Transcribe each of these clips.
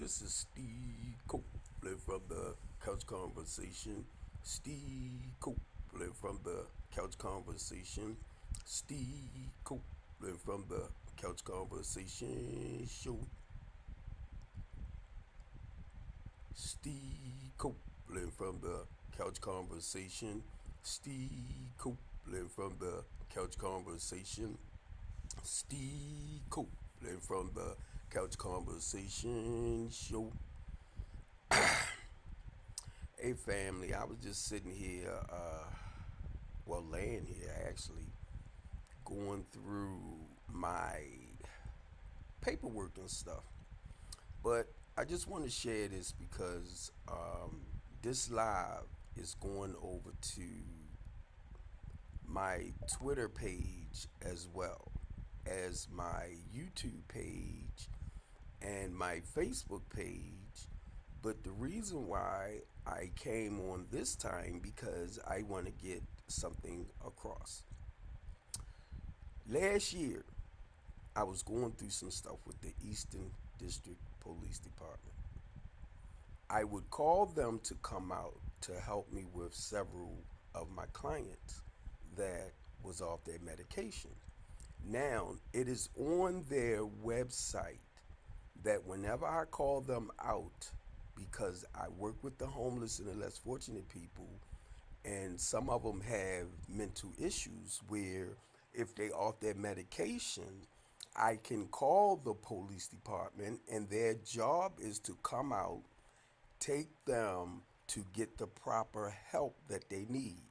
This is Steve Copeland from the Couch Conversation. Steve Copeland from the Couch Conversation. Steve Copeland from the Couch Conversation Show. Steve Copeland from the Couch Conversation. Steve Copeland from the Couch Conversation. Steve Copeland from the Couch Conversation Show. Hey family, I was just sitting here, laying here actually, going through my paperwork and stuff. But I just want to share this because this live is going over to my Twitter page as well as my YouTube page and my Facebook page. But the reason why I came on this time because I want to get something across. Last year, I was going through some stuff with the Eastern District Police Department. I would call them to come out to help me with several of my clients that was off their medication. Now, it is on their website that whenever I call them out, because I work with the homeless and the less fortunate people, and some of them have mental issues where if they off their medication, I can call the police department and their job is to come out, take them to get the proper help that they need.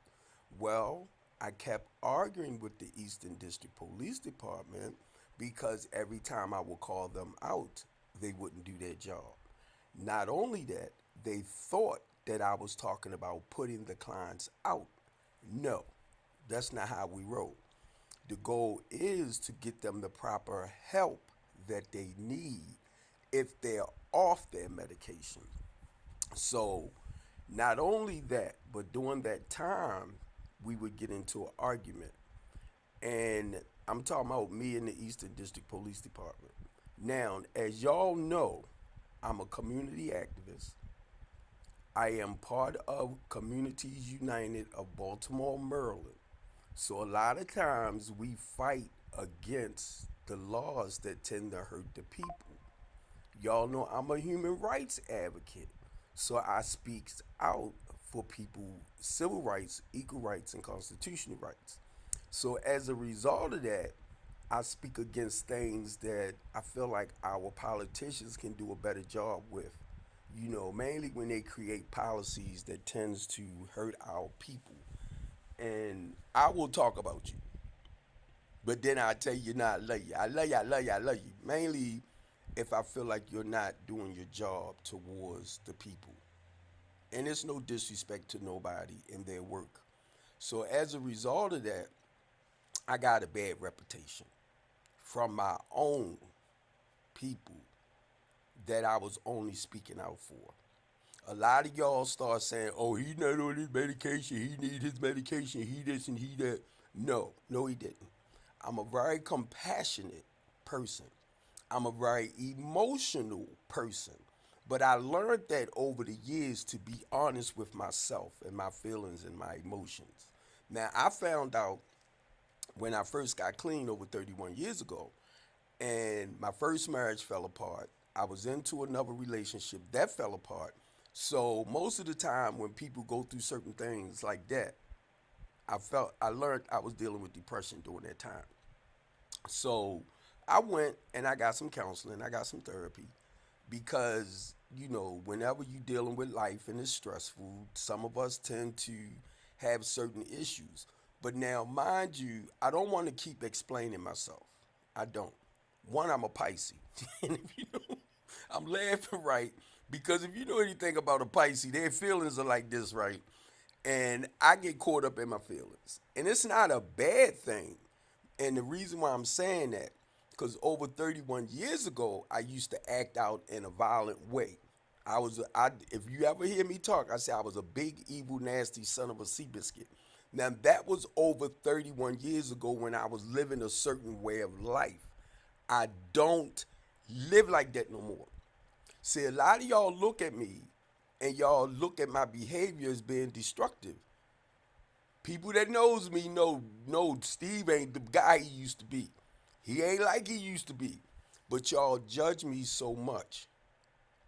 Well, I kept arguing with the Eastern District Police Department because every time I would call them out, they wouldn't do their job. Not only that, they thought that I was talking about putting the clients out. No, that's not how we roll. The goal is to get them the proper help that they need if they're off their medication. So, not only that, but during that time, we would get into an argument. And I'm talking about me and the Eastern District Police Department. Now, as y'all know, I'm a community activist. I am part of Communities United of Baltimore, Maryland. So a lot of times we fight against the laws that tend to hurt the people. Y'all know I'm a human rights advocate. So I speak out for people, civil rights, equal rights, and constitutional rights. So as a result of that, I speak against things that I feel like our politicians can do a better job with. Mainly when they create policies that tends to hurt our people. And I will talk about you. But then I tell you not love you. I love you, I love you, I love you. Mainly if I feel like you're not doing your job towards the people. And it's no disrespect to nobody in their work. So as a result of that, I got a bad reputation from my own people that I was only speaking out for. A lot of y'all start saying, oh, he's not on his medication, he need his medication, he this and he that. No, he didn't. I'm a very compassionate person. I'm a very emotional person. But I learned that over the years to be honest with myself and my feelings and my emotions. Now, I found out when I first got clean over 31 years ago, and my first marriage fell apart. I was into another relationship that fell apart. So most of the time when people go through certain things like that, I learned I was dealing with depression during that time. So I went and I got some counseling, I got some therapy because, whenever you're dealing with life and it's stressful, some of us tend to have certain issues. But now, mind you, I don't want to keep explaining myself. I don't. One, I'm a Pisces. And if you know, I'm laughing, right? Because if you know anything about a Pisces, their feelings are like this, right? And I get caught up in my feelings. And it's not a bad thing. And the reason why I'm saying that, because over 31 years ago, I used to act out in a violent way. If you ever hear me talk, I say I was a big, evil, nasty son of a sea biscuit. Now, that was over 31 years ago when I was living a certain way of life. I don't live like that no more. See, a lot of y'all look at me and y'all look at my behavior as being destructive. People that knows me know Steve ain't the guy he used to be. He ain't like he used to be. But y'all judge me so much.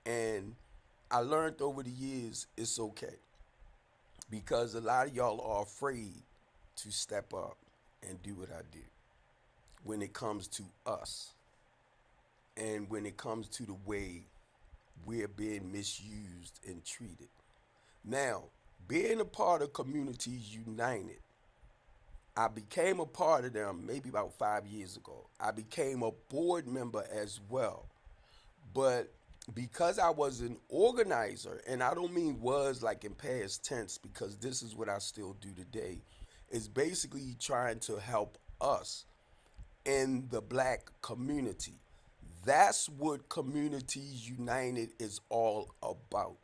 And I learned over the years it's okay. Because a lot of y'all are afraid to step up and do what I do when it comes to us and when it comes to the way we're being misused and treated. Now, being a part of Communities United, I became a part of them maybe about 5 years ago. I became a board member as well. But because I was an organizer, and I don't mean was like in past tense because this is what I still do today, is basically trying to help us in the black community. That's what Communities United is all about.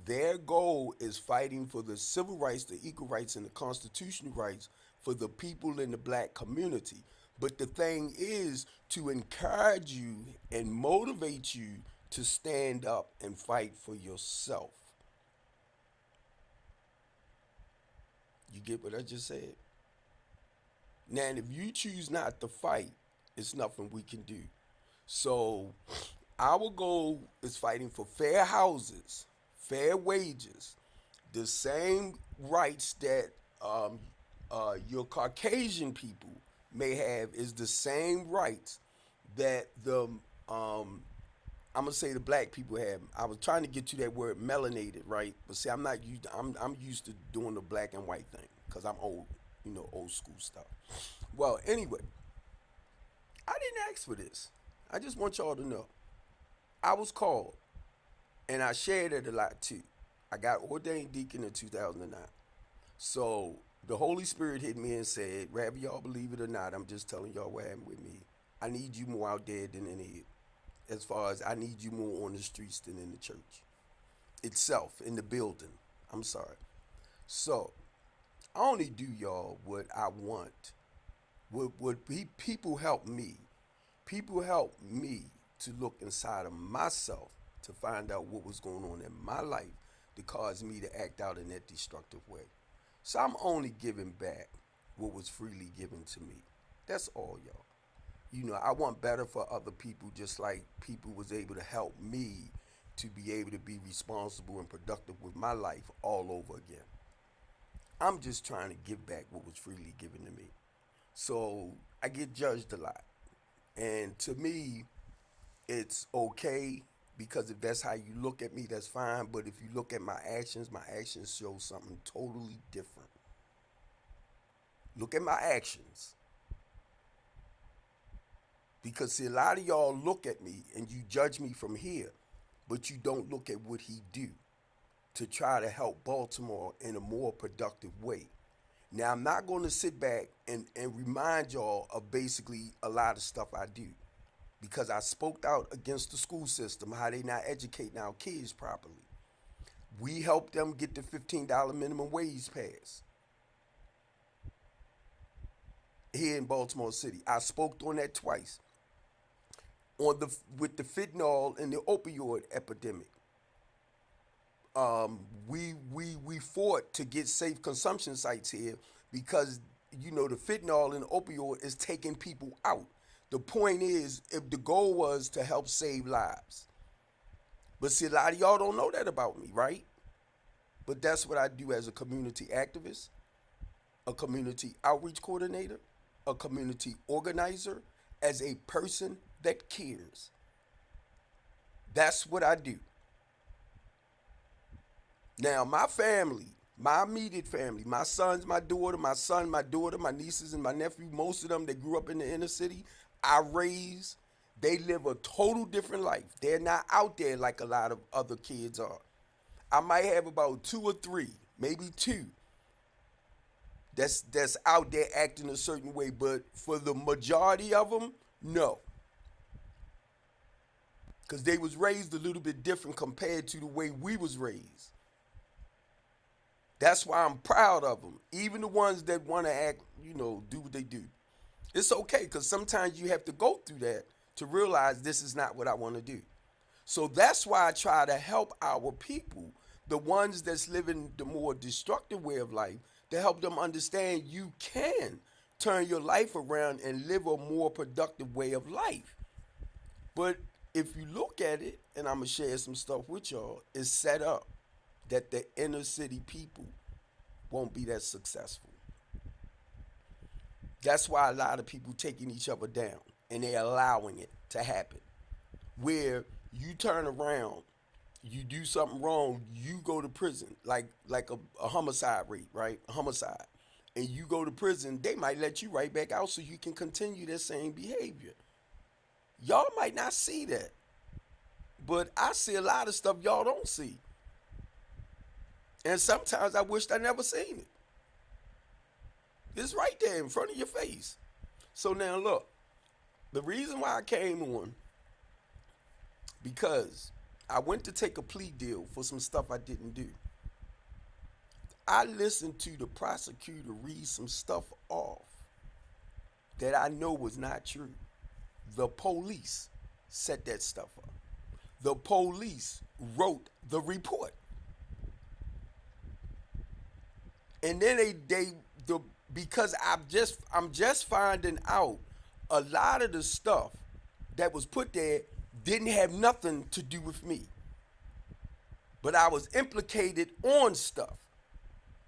Their goal is fighting for the civil rights, the equal rights, and the constitutional rights for the people in the black community. But the thing is to encourage you and motivate you to stand up and fight for yourself. You get what I just said? Now, if you choose not to fight, it's nothing we can do. So, our goal is fighting for fair houses, fair wages, the same rights that your Caucasian people may have is the same rights that the I'm gonna say the black people have. I was trying to get to that word melanated, right? But see, I'm not used. I'm used to doing the black and white thing because I'm old, old school stuff. Well, anyway, I didn't ask for this. I just want y'all to know. I was called, and I shared it a lot too. I got ordained deacon in 2009. So the Holy Spirit hit me and said, "Rather y'all believe it or not, I'm just telling y'all what happened with me. I need you more out there than in here. As far as I need you more on the streets than in the church itself, in the building. I'm sorry. So I only do y'all what I want. People help me. People help me to look inside of myself to find out what was going on in my life to cause me to act out in that destructive way. So I'm only giving back what was freely given to me. That's all, y'all. I want better for other people just like people was able to help me to be able to be responsible and productive with my life all over again. I'm just trying to give back what was freely given to me. So I get judged a lot. And to me, it's okay because if that's how you look at me, that's fine. But if you look at my actions show something totally different. Look at my actions. Because see, a lot of y'all look at me and you judge me from here, but you don't look at what he do to try to help Baltimore in a more productive way. Now, I'm not going to sit back and remind y'all of basically a lot of stuff I do because I spoke out against the school system, how they not educating our kids properly. We helped them get the $15 minimum wage passed here in Baltimore City. I spoke on that twice with the fentanyl and the opioid epidemic. We fought to get safe consumption sites here because the fentanyl and opioid is taking people out. The point is, if the goal was to help save lives, but see, a lot of y'all don't know that about me, right? But that's what I do as a community activist, a community outreach coordinator, a community organizer, as a person that cares. That's what I do. Now, my family, my immediate family, my sons, my daughter, my son, my daughter, my nieces, and my nephew, most of them that grew up in the inner city, I raised, they live a total different life. They're not out there like a lot of other kids are. I might have about two or three, maybe two, that's out there acting a certain way, but for the majority of them, no. Because they was raised a little bit different compared to the way we was raised. That's why I'm proud of them. Even the ones that want to act, do what they do. It's okay because sometimes you have to go through that to realize this is not what I want to do. So that's why I try to help our people, the ones that's living the more destructive way of life, to help them understand you can turn your life around and live a more productive way of life. But if you look at it, and I'm gonna share some stuff with y'all, it's set up that the inner city people won't be that successful. That's why a lot of people taking each other down and they're allowing it to happen. Where you turn around, you do something wrong, you go to prison, like a homicide rate, right? A homicide. And you go to prison, they might let you right back out so you can continue that same behavior. Y'all might not see that, but I see a lot of stuff y'all don't see. And sometimes I wished I never seen it. It's right there in front of your face. So now look, the reason why I came on, because I went to take a plea deal for some stuff I didn't do. I listened to the prosecutor read some stuff off that I know was not true. The police set that stuff up. The police wrote the report. And then because I'm just finding out a lot of the stuff that was put there didn't have nothing to do with me. But I was implicated on stuff.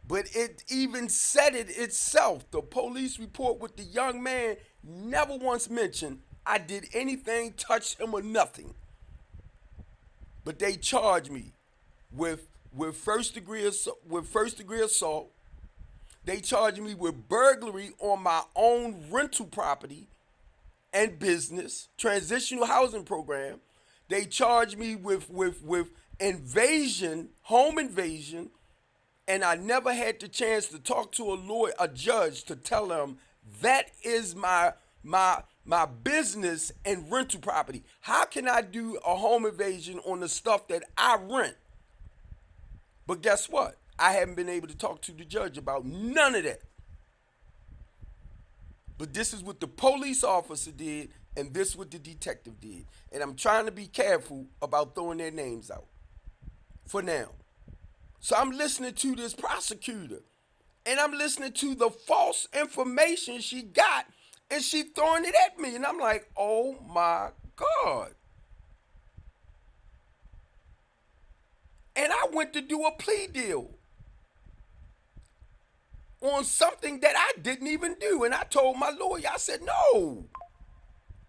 But it even said it itself. The police report with the young man never once mentioned I did anything, touch him or nothing. But they charged me with first degree assault. They charged me with burglary on my own rental property and business, transitional housing program. They charged me with invasion, home invasion, and I never had the chance to talk to a judge to tell them that is my business and rental property. How can I do a home invasion on the stuff that I rent? But guess what? I haven't been able to talk to the judge about none of that. But this is what the police officer did, and this is what the detective did. And I'm trying to be careful about throwing their names out for now. So I'm listening to this prosecutor, and I'm listening to the false information she got, and she throwing it at me. And I'm like, oh my God. And I went to do a plea deal on something that I didn't even do. And I told my lawyer, I said, no.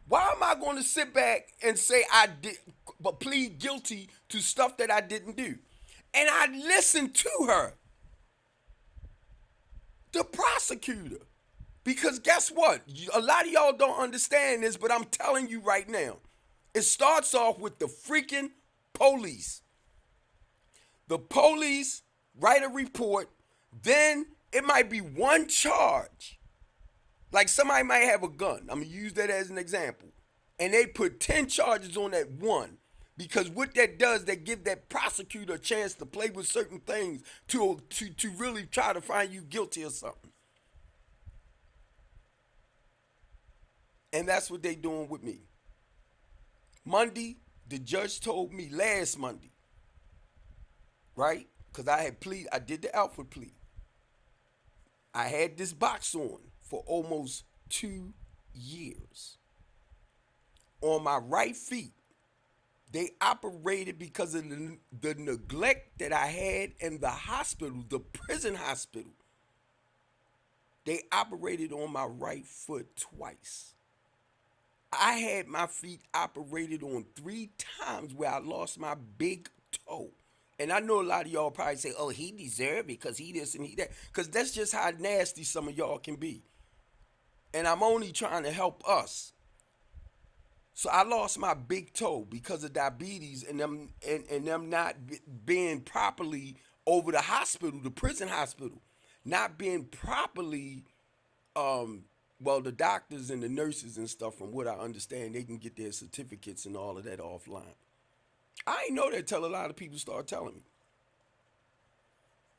Why am I going to sit back and say I did, but plead guilty to stuff that I didn't do? And I listened to her, the prosecutor. Because guess what? A lot of y'all don't understand this, but I'm telling you right now. It starts off with the freaking police. The police write a report, then it might be one charge. Like somebody might have a gun. I'm going to use that as an example. And they put 10 charges on that one. Because what that does, they give that prosecutor a chance to play with certain things to really try to find you guilty of something. And that's what they doing with me. Monday, the judge told me last Monday, right? Because I did the Alfred plea. I had this box on for almost 2 years. On my right feet, they operated because of the neglect that I had in the hospital, the prison hospital. They operated on my right foot twice. I had my feet operated on 3 times where I lost my big toe. And I know a lot of y'all probably say, oh, he deserved it because he this and he that. Because that's just how nasty some of y'all can be. And I'm only trying to help us. So I lost my big toe because of diabetes and them not being properly over the hospital, the prison hospital, not being properly, well, the doctors and the nurses and stuff, from what I understand, they can get their certificates and all of that offline. I ain't know that till a lot of people start telling me.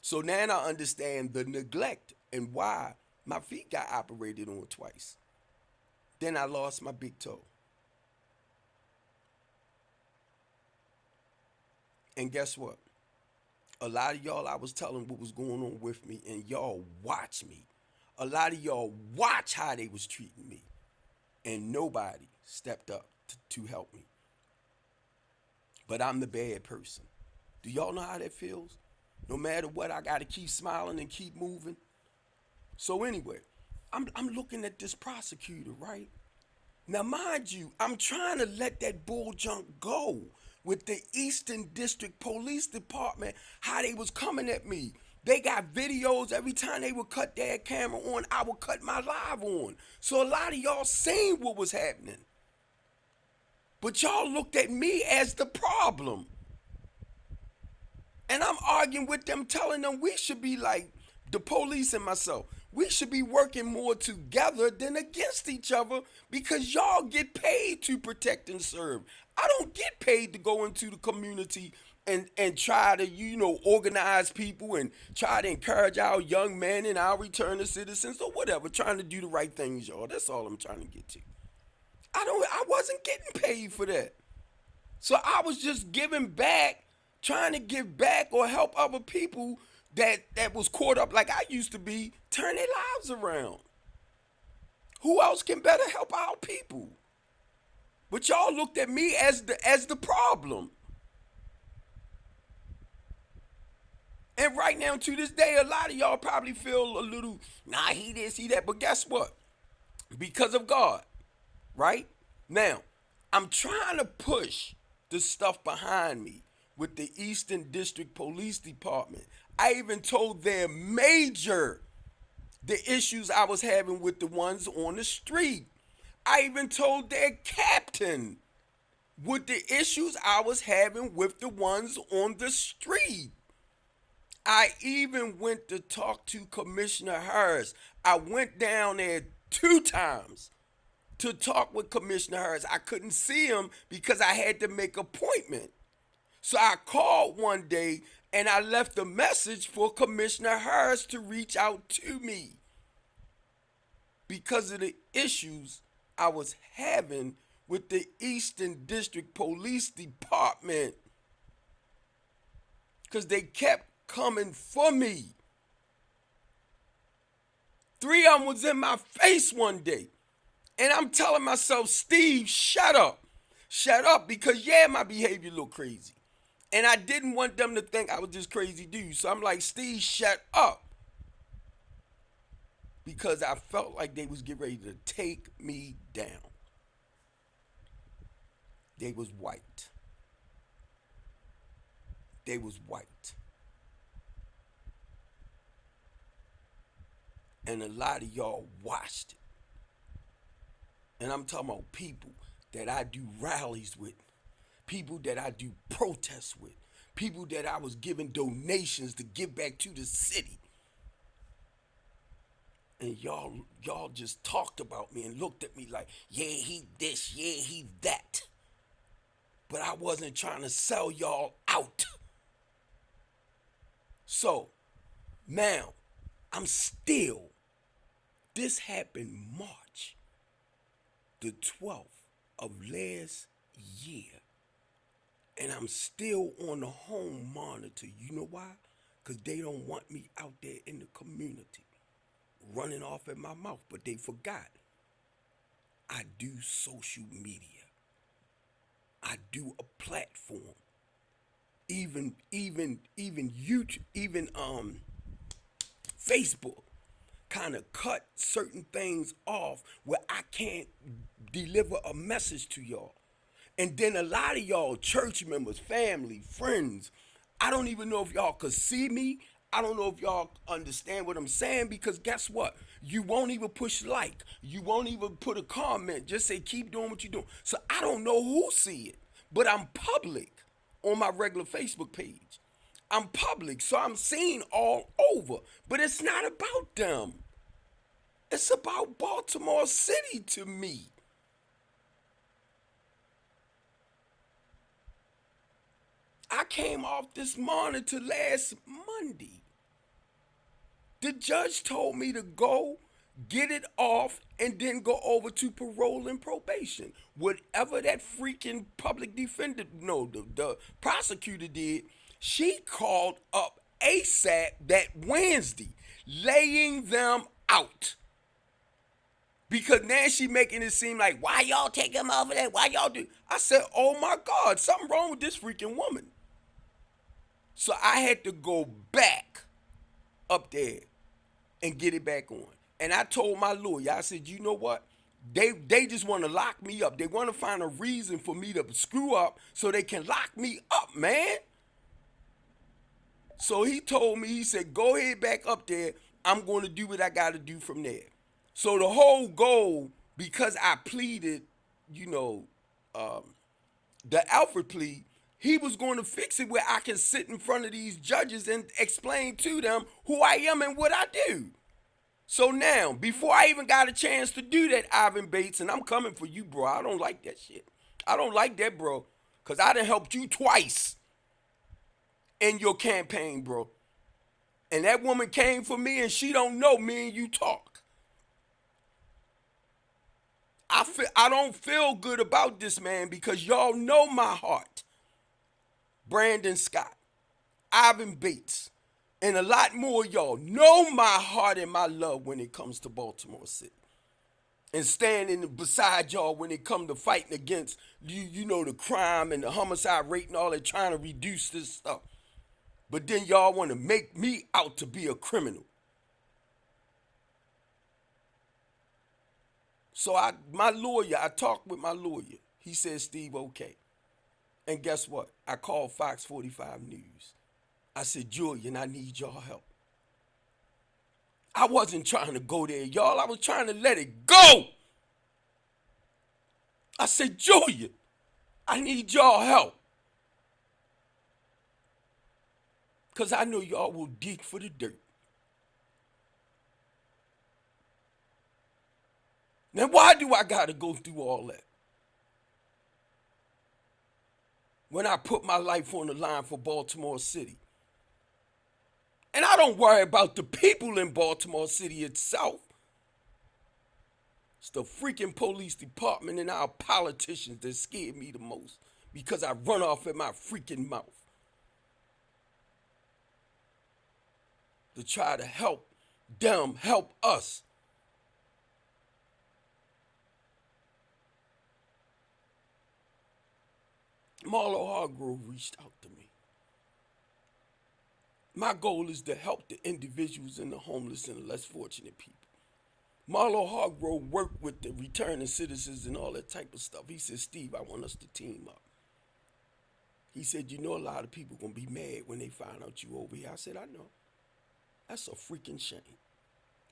So now I understand the neglect and why my feet got operated on twice. Then I lost my big toe. And guess what? A lot of y'all, I was telling what was going on with me, and y'all watch me. A lot of y'all watch how they was treating me, and nobody stepped up to help me. But I'm the bad person. Do y'all know how that feels? No matter what, I got to keep smiling and keep moving. So anyway, I'm looking at this prosecutor, right? Now, mind you, I'm trying to let that bull junk go with the Eastern District Police Department, how they was coming at me. They got videos every time they would cut their camera on, I would cut my live on. So a lot of y'all seen what was happening. But y'all looked at me as the problem. And I'm arguing with them, telling them we should be like the police and myself. We should be working more together than against each other because y'all get paid to protect and serve. I don't get paid to go into the community and try to, organize people and try to encourage our young men and our returning citizens or whatever, trying to do the right things, y'all. That's all I'm trying to get to. I wasn't getting paid for that. So I was just giving back, trying to give back or help other people that was caught up like I used to be, turn their lives around. Who else can better help our people? But y'all looked at me as the problem. And right now, to this day, a lot of y'all probably feel a little, nah, he this, he that. But guess what? Because of God, right? Now, I'm trying to push the stuff behind me with the Eastern District Police Department. I even told their major the issues I was having with the ones on the street. I even told their captain what the issues I was having with the ones on the street. I even went to talk to Commissioner Harris. I went down there 2 times to talk with Commissioner Harris. I couldn't see him because I had to make an appointment. So I called one day and I left a message for Commissioner Harris to reach out to me because of the issues I was having with the Eastern District Police Department. Because they kept coming for me. 3 of them was in my face one day. And I'm telling myself, Steve, shut up. Shut up, because my behavior looked crazy. And I didn't want them to think I was this crazy dude. So I'm like, Steve, shut up. Because I felt like they was getting ready to take me down. They was white. They was white. And a lot of y'all watched it. And I'm talking about people that I do rallies with, people that I do protests with, people that I was giving donations to give back to the city. And y'all just talked about me and looked at me like, yeah, he this, yeah, he that. But I wasn't trying to sell y'all out. So now this happened March the 12th of last year. And I'm still on the home monitor. You know why? Because they don't want me out there in the community running off at my mouth. But they forgot. I do social media. I do a platform. Even YouTube, even Facebook kind of cut certain things off where I can't deliver a message to y'all. And then a lot of y'all, church members, family, friends, I don't even know if y'all could see me. I don't know if y'all understand what I'm saying, because guess what? You won't even push like. You won't even put a comment. Just say, keep doing what you're doing. So I don't know who see it, but I'm public on my regular Facebook page. I'm public, so I'm seen all over. But it's not about them. It's about Baltimore City to me. I came off this monitor last Monday. The judge told me to go get it off, and then go over to parole and probation. Whatever that freaking public defender, no, the prosecutor did, she called up ASAP that Wednesday, laying them out. Because now she making it seem like, why y'all take him over there? Why y'all do? I said, oh my God, something wrong with this freaking woman. So I had to go back up there and get it back on. And I told my lawyer, I said, you know what? They just want to lock me up. They want to find a reason for me to screw up so they can lock me up, man. So he told me, he said, go ahead back up there. I'm going to do what I got to do from there. So the whole goal, because I pleaded, you know, the Alfred plea, he was going to fix it where I can sit in front of these judges and explain to them who I am and what I do. So now, before I even got a chance to do that, Ivan Bates, and I'm coming for you, bro. I don't like that shit. I don't like that, bro, because I done helped you twice in your campaign, bro. And that woman came for me, and she don't know me and you talk. I don't feel good about this, man, because y'all know my heart. Brandon Scott, Ivan Bates, and a lot more of y'all know my heart and my love when it comes to Baltimore City. And standing beside y'all when it comes to fighting against, you know, the crime and the homicide rate and all that, trying to reduce this stuff. But then y'all want to make me out to be a criminal. So I talked with my lawyer. He said, Steve, okay. And guess what? I called Fox 45 News. I said, Julian, I need y'all help. I wasn't trying to go there, y'all. I was trying to let it go. I said, Julian, I need y'all help. Because I know y'all will dig for the dirt. Now, why do I got to go through all that? When I put my life on the line for Baltimore City. And I don't worry about the people in Baltimore City itself. It's the freaking police department and our politicians that scare me the most because I run off at my freaking mouth to try to help them help us. Marlo Hargrove reached out to me. My goal is to help the individuals and the homeless and the less fortunate people. Marlo Hargrove worked with the returning citizens and all that type of stuff. He said, Steve, I want us to team up. He said, you know, a lot of people going to be mad when they find out you over here. I said, I know. That's a freaking shame.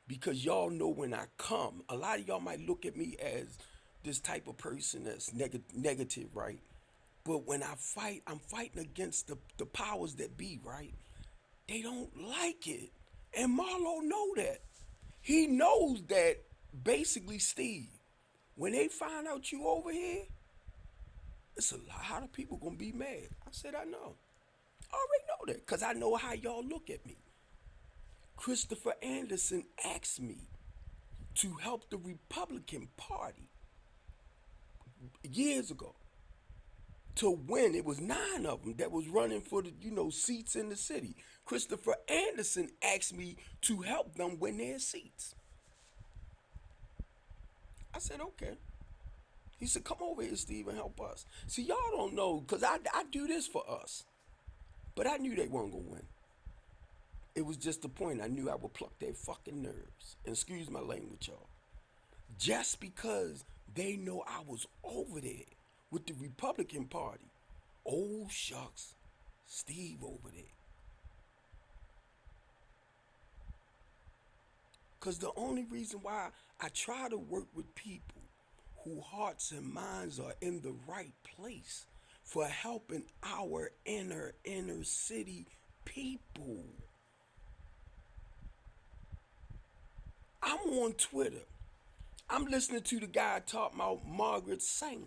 Because y'all know when I come, a lot of y'all might look at me as this type of person that's negative, right? But when I fight, I'm fighting against the powers that be, right? They don't like it. And Marlo know that. He knows that basically, Steve, when they find out you over here, it's a lot of people going to be mad. I said, I know. I already know that because I know how y'all look at me. Christopher Anderson asked me to help the Republican Party years ago to win. It was 9 of them that was running for the, seats in the city. Christopher Anderson asked me to help them win their seats. I said, okay. He said, come over here, Steve, and help us. See, y'all don't know, because I do this for us. But I knew they weren't going to win. It was just the point. I knew I would pluck their fucking nerves. And excuse my language, y'all. Just because they know I was over there with the Republican Party. Oh, shucks. Steve over there. Because the only reason why I try to work with people whose hearts and minds are in the right place for helping our inner city people. I'm on Twitter. I'm listening to the guy talk about Margaret Sanger.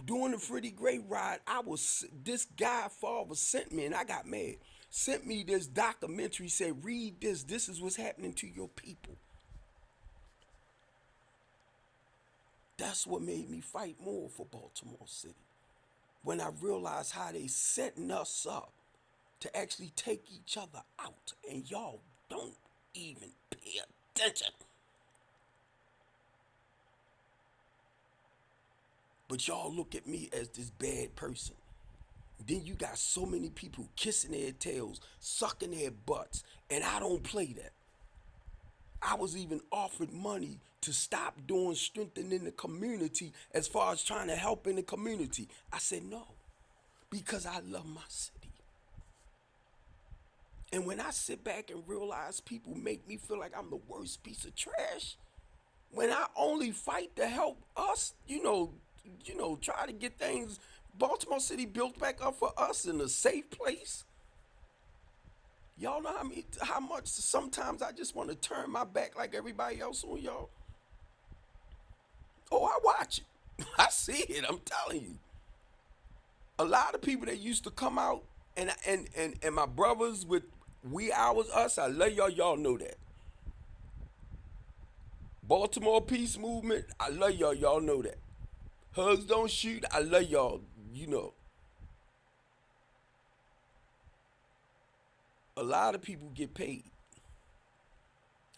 During the Freddie Gray ride, this guy father sent me, and I got mad. sent me this documentary, said, read this. This is what's happening to your people. That's what made me fight more for Baltimore City. When I realized how they setting us up to actually take each other out, and y'all don't even pay attention. But y'all look at me as this bad person. Then you got so many people kissing their tails, sucking their butts, and I don't play that. I was even offered money to stop doing strengthening the community as far as trying to help in the community. I said no, because I love my city. And when I sit back and realize people make me feel like I'm the worst piece of trash, when I only fight to help us, try to get things, Baltimore City built back up for us in a safe place. Y'all know how much sometimes I just want to turn my back like everybody else on y'all. Oh, I watch it. I see it. I'm telling you. A lot of people that used to come out and my brothers with we ours us. I love y'all. Y'all know that. Baltimore Peace Movement. I love y'all. Y'all know that. Hugs Don't Shoot. I love y'all. You know. A lot of people get paid.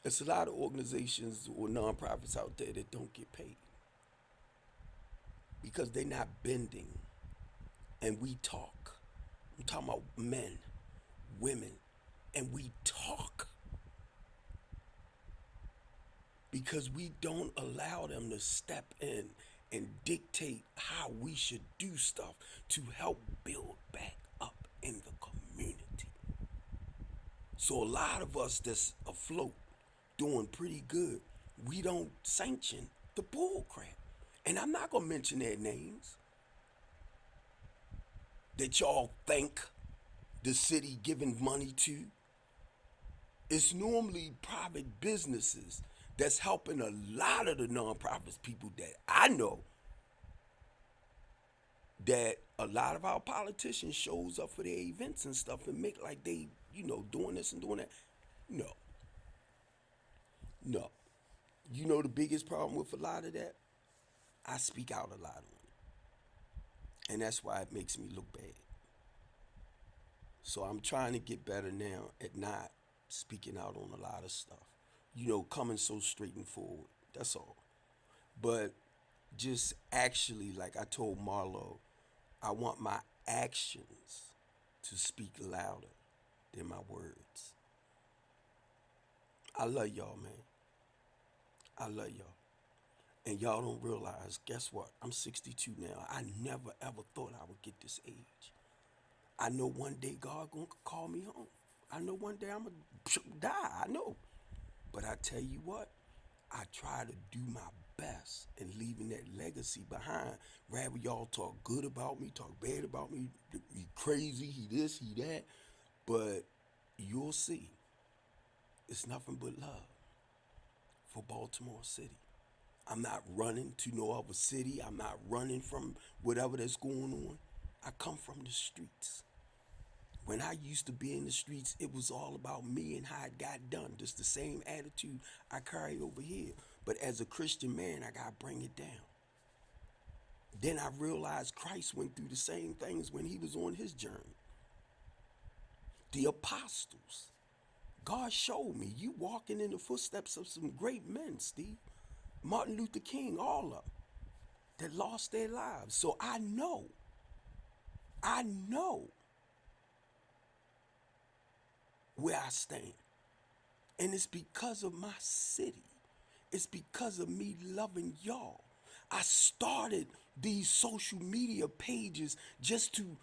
There's a lot of organizations or nonprofits out there that don't get paid because they're not bending. And we talk. I'm talking about men, women, and we talk because we don't allow them to step in and dictate how we should do stuff to help build back up in the community. So a lot of us that's afloat doing pretty good, we don't sanction the bull crap. And I'm not gonna mention their names that y'all think the city giving money to. It's normally private businesses that's helping a lot of the nonprofits people that I know, that a lot of our politicians shows up for their events and stuff and make like they, doing this and doing that. No. You know the biggest problem with a lot of that? I speak out a lot on it. And that's why it makes me look bad. So I'm trying to get better now at not speaking out on a lot of stuff. Coming so straight and forward. That's all. But just actually, like I told Marlo, I want my actions to speak louder than my words. I love y'all, man. I love y'all. And y'all don't realize, guess what? I'm 62 now. I never ever thought I would get this age. I know one day God gonna call me home. I know one day I'm gonna die. I know. But I tell you what, I try to do my best in leaving that legacy behind. Rather y'all talk good about me, talk bad about me, he crazy, he this, he that. But you'll see, it's nothing but love for Baltimore City. I'm not running to no other city. I'm not running from whatever that's going on. I come from the streets. When I used to be in the streets, it was all about me and how it got done. Just the same attitude I carry over here. But as a Christian man, I got to bring it down. Then I realized Christ went through the same things when he was on his journey. The apostles. God showed me. You walking in the footsteps of some great men, Steve. Martin Luther King, all of them, that lost their lives. So I know where I stand. And it's because of my city. It's because of me loving y'all. I started these social media pages just to,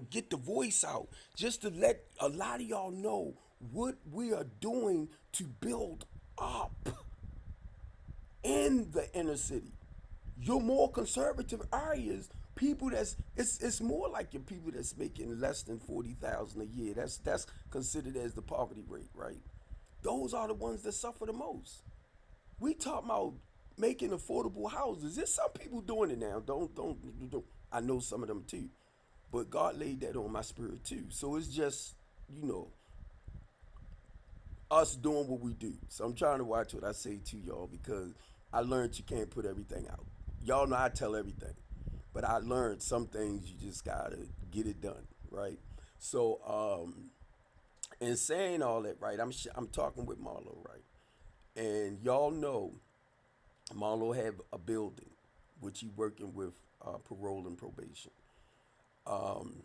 get the voice out, just to let a lot of y'all know what we are doing to build up in the inner city. Your more conservative areas, people it's more like your people that's making less than $40,000 a year. That's considered as the poverty rate, right? Those are the ones that suffer the most. We talk about making affordable houses. There's some people doing it now. Don't. I know some of them too, but God laid that on my spirit too. So it's just you know, us doing what we do. So I'm trying to watch what I say to y'all because I learned you can't put everything out. Y'all know I tell everything, but I learned some things you just gotta get it done, right? So, in saying all that, right, I'm talking with Marlo, right, and y'all know Marlo have a building, which he working with parole and probation. Um,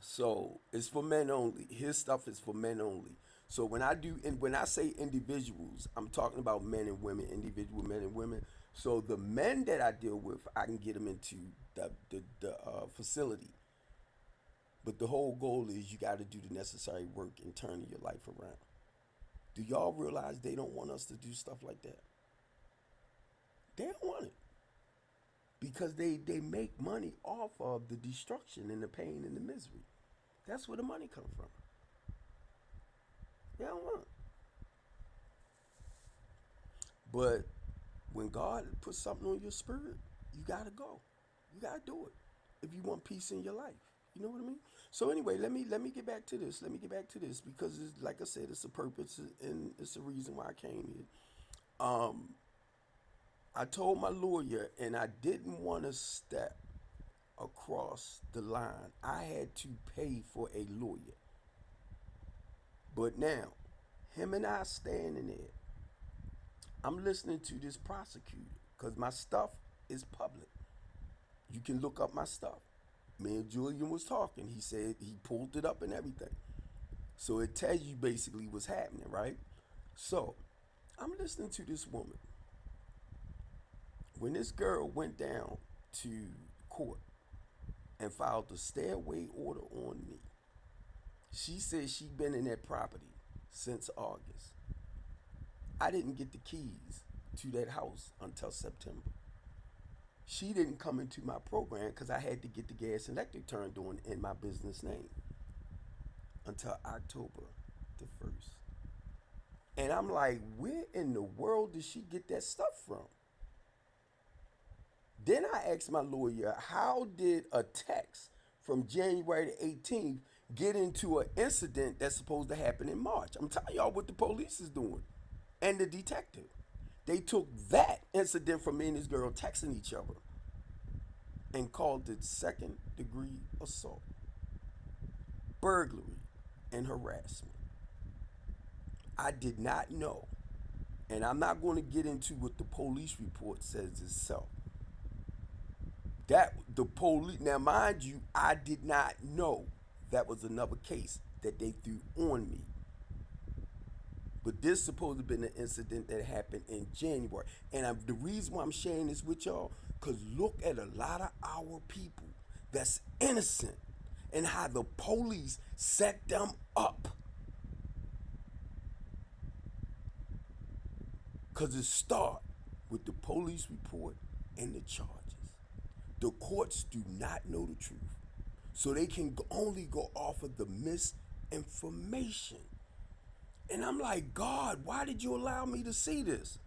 So it's for men only. His stuff is for men only. So when I say individuals, I'm talking about men and women, individual men and women. So the men that I deal with, I can get them into the facility. But the whole goal is you got to do the necessary work and turn your life around. Do y'all realize they don't want us to do stuff like that? They don't want it because they make money off of the destruction and the pain and the misery. That's where the money comes from. They don't want it. But when God puts something on your spirit, you gotta go. You gotta do it if you want peace in your life. You know what I mean? So anyway, let me get back to this. Let me get back to this because it's, like I said, it's a purpose and it's a reason why I came here. Um, I told my lawyer, and I didn't want to step across the line. I had to pay for a lawyer. But now, him and I standing there, I'm listening to this prosecutor because my stuff is public. You can look up my stuff. Me and Julian was talking. He said he pulled it up and everything. So it tells you basically what's happening, right? So I'm listening to this woman. When this girl went down to court and filed a stay away order on me, she said she'd been in that property since August. I didn't get the keys to that house until September. She didn't come into my program because I had to get the gas and electric turned on in my business name until October the 1st. And I'm like, where in the world did she get that stuff from? Then I asked my lawyer, how did a text from January the 18th get into an incident that's supposed to happen in March? I'm telling y'all what the police is doing and the detective. They took that incident from me and this girl texting each other and called it second degree assault, burglary, and harassment. I did not know, and I'm not going to get into what the police report says itself. That the police, now mind you, I did not know that was another case that they threw on me. But this supposed to have been an incident that happened in January. And the reason why I'm sharing this with y'all, because look at a lot of our people that's innocent and how the police set them up. Because it starts with the police report and the charges. The courts do not know the truth. So they can only go off of the misinformation. And I'm like, God, why did you allow me to see this?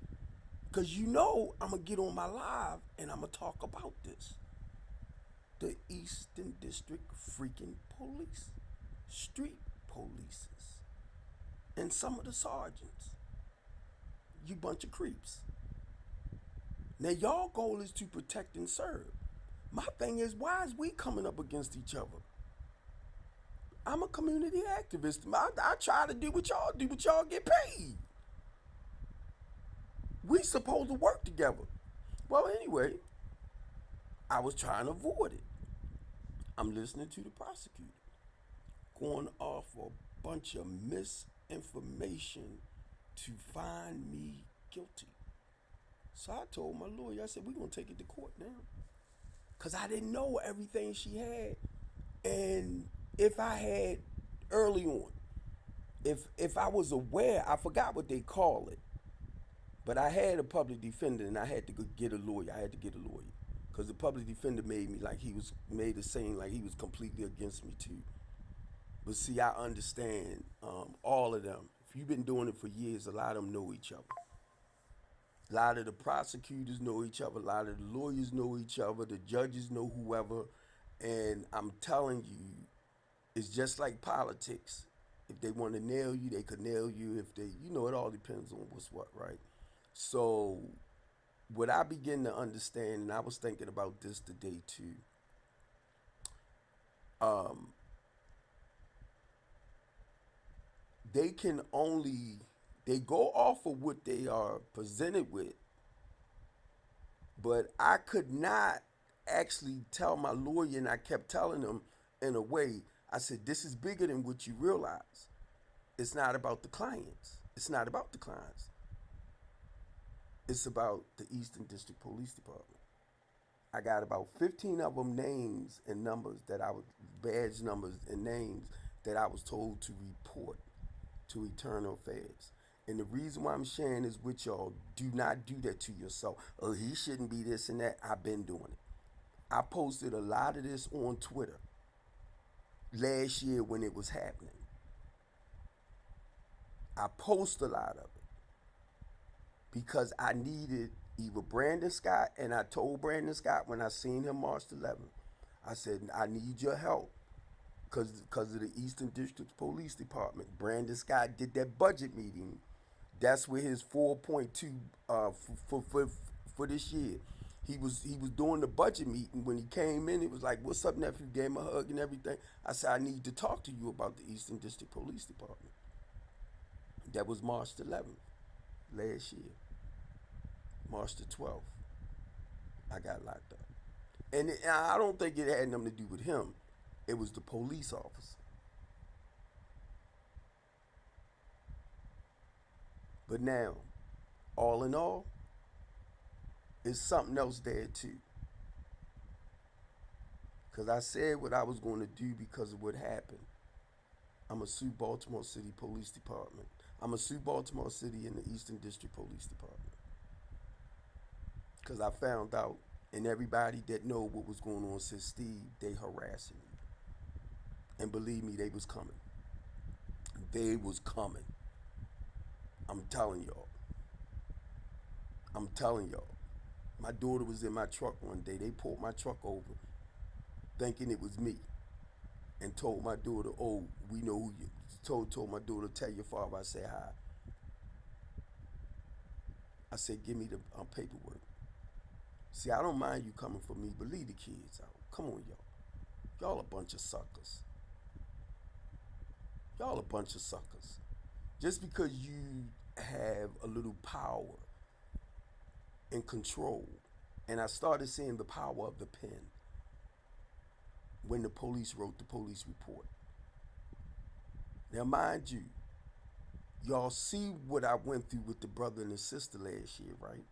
Because you know I'm going to get on my live and I'm going to talk about this. The Eastern District freaking police. Street polices. And some of the sergeants. You bunch of creeps. Now y'all goal is to protect and serve. My thing is, why is we coming up against each other? I'm a community activist. I try to do what y'all do, but y'all get paid. We supposed to work together. Well, anyway, I was trying to avoid it. I'm listening to the prosecutor going off a bunch of misinformation to find me guilty. So I told my lawyer, I said, we're going to take it to court now. Because I didn't know everything she had. And if I had early on, if I was aware, I forgot what they call it, but I had a public defender and I had to go get a lawyer. I had to get a lawyer because the public defender made me like made it seem like he was completely against me too. But see, I understand all of them. If you've been doing it for years, a lot of them know each other. A lot of the prosecutors know each other. A lot of the lawyers know each other. The judges know whoever. And I'm telling you, it's just like politics. If they want to nail you, they could nail you. If they, it all depends on what's what, right? So, what I begin to understand, and I was thinking about this today too, um, they can only, they go off of what they are presented with, but I could not actually tell my lawyer, and I kept telling him in a way, I said, this is bigger than what you realize. It's not about the clients. It's not about the clients. It's about the Eastern District Police Department. I got about 15 of them names and numbers that I was, badge numbers and names that I was told to report to Eternal Affairs. And the reason why I'm sharing this with y'all, do not do that to yourself. Oh, he shouldn't be this and that. I've been doing it. I posted a lot of this on Twitter last year when it was happening. I post a lot of it because I needed either Brandon Scott, and I told Brandon Scott when I seen him March 11th, I said, I need your help because of the Eastern District Police Department. Brandon Scott did that budget meeting. That's where his 4.2 for this year. He was doing the budget meeting. When he came in, it was like, "What's up, nephew?" Gave him a hug and everything. I said, "I need to talk to you about the Eastern District Police Department." That was March 11th last year. March the 12th, I got locked up, and I don't think it had nothing to do with him. It was the police officer. But now, all in all, it's something else there too. Because I said what I was going to do because of what happened. I'm going to sue Baltimore City Police Department. I'm going to sue Baltimore City and the Eastern District Police Department. Because I found out, and everybody that know what was going on since Steve, they harassing me. And believe me, they was coming. They was coming. I'm telling y'all. I'm telling y'all. My daughter was in my truck one day. They pulled my truck over thinking it was me and told my daughter, "Oh, we know who you." Told my daughter, "Tell your father I say hi." I said, "Give me the paperwork." See, I don't mind you coming for me, but leave the kids out. Come on, y'all. Y'all a bunch of suckers. Y'all a bunch of suckers. Just because you have a little power and control, and I started seeing the power of the pen when the police wrote the police report. Now, mind you, y'all see what I went through with the brother and the sister last year, right?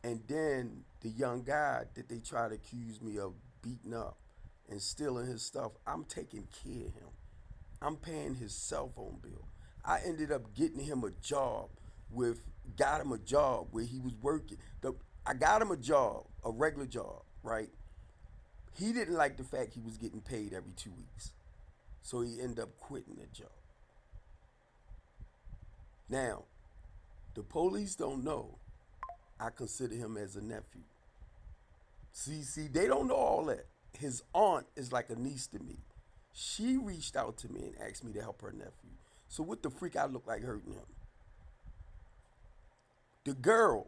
And then the young guy that they try to accuse me of beating up and stealing his stuff, I'm taking care of him. I'm paying his cell phone bill. I ended up getting him a job got him a job where he was working. I got him a job, a regular job, right? He didn't like the fact he was getting paid every 2 weeks. So he ended up quitting the job. Now, the police don't know I consider him as a nephew. See, they don't know all that. His aunt is like a niece to me. She reached out to me and asked me to help her nephew. So what the freak I look like hurting him? The girl,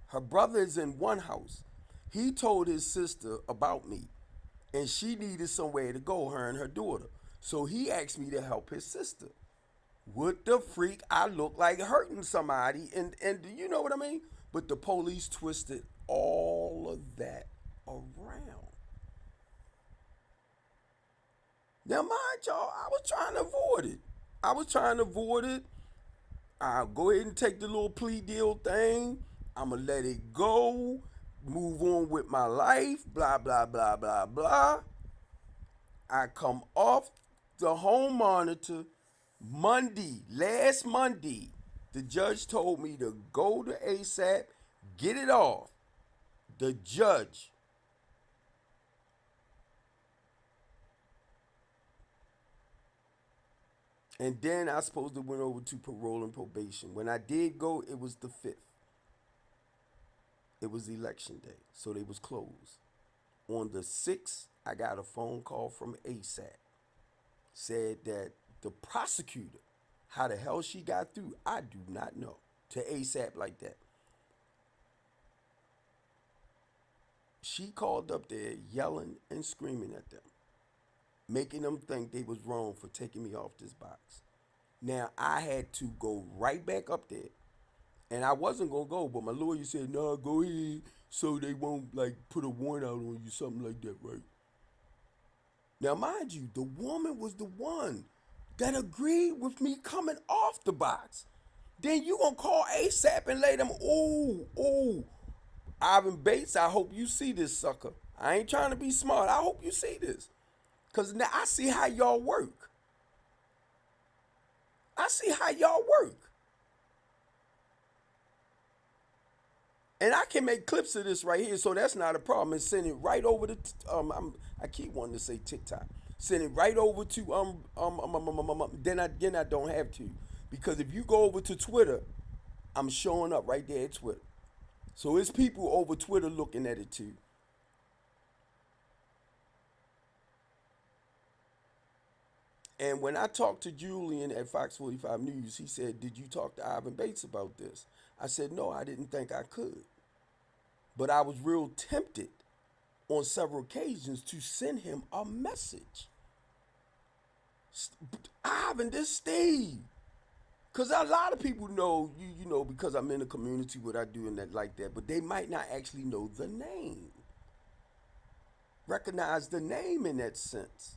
her brother is in one house. He told his sister about me, and she needed somewhere to go, her and her daughter. So he asked me to help his sister. What the freak I look like hurting somebody, and you know what I mean? But the police twisted all of that around. Now, mind y'all, I was trying to avoid it. I was trying to avoid it. I'll go ahead and take the little plea deal thing. I'm going to let it go, move on with my life, blah, blah, blah, blah, blah. I come off the home monitor Monday, last Monday. The judge told me to go to ASAP, get it off. The judge. And then I supposed to went over to parole and probation. When I did go, it was the 5th. It was election day, so they was closed. On the 6th, I got a phone call from ASAP said that the prosecutor, how the hell she got through, I do not know. To ASAP like that. She called up there yelling and screaming at them, making them think they was wrong for taking me off this box. Now I had to go right back up there, and I wasn't gonna go, but my lawyer said, "No, go ahead, so they won't like put a warrant out on you, something like that, right?" Now, mind you, the woman was the one that agreed with me coming off the box. Then you gonna call ASAP and lay them, ooh, Ivan Bates, I hope you see this, sucker. I ain't trying to be smart. I hope you see this. Because now I see how y'all work. I see how y'all work. And I can make clips of this right here, so that's not a problem. And send it right over to I keep wanting to say TikTok. Send it right over to then I don't have to, because if you go over to Twitter, I'm showing up right there at Twitter. So it's people over Twitter looking at it too. And when I talked to Julian at Fox 45 News, he said, "Did you talk to Ivan Bates about this?" I said, "No, I didn't think I could." But I was real tempted on several occasions to send him a message. Ivan, this Steve. Because a lot of people know, you know, because I'm in the community, what I do and that like that, but they might not actually know the name. Recognize the name in that sense.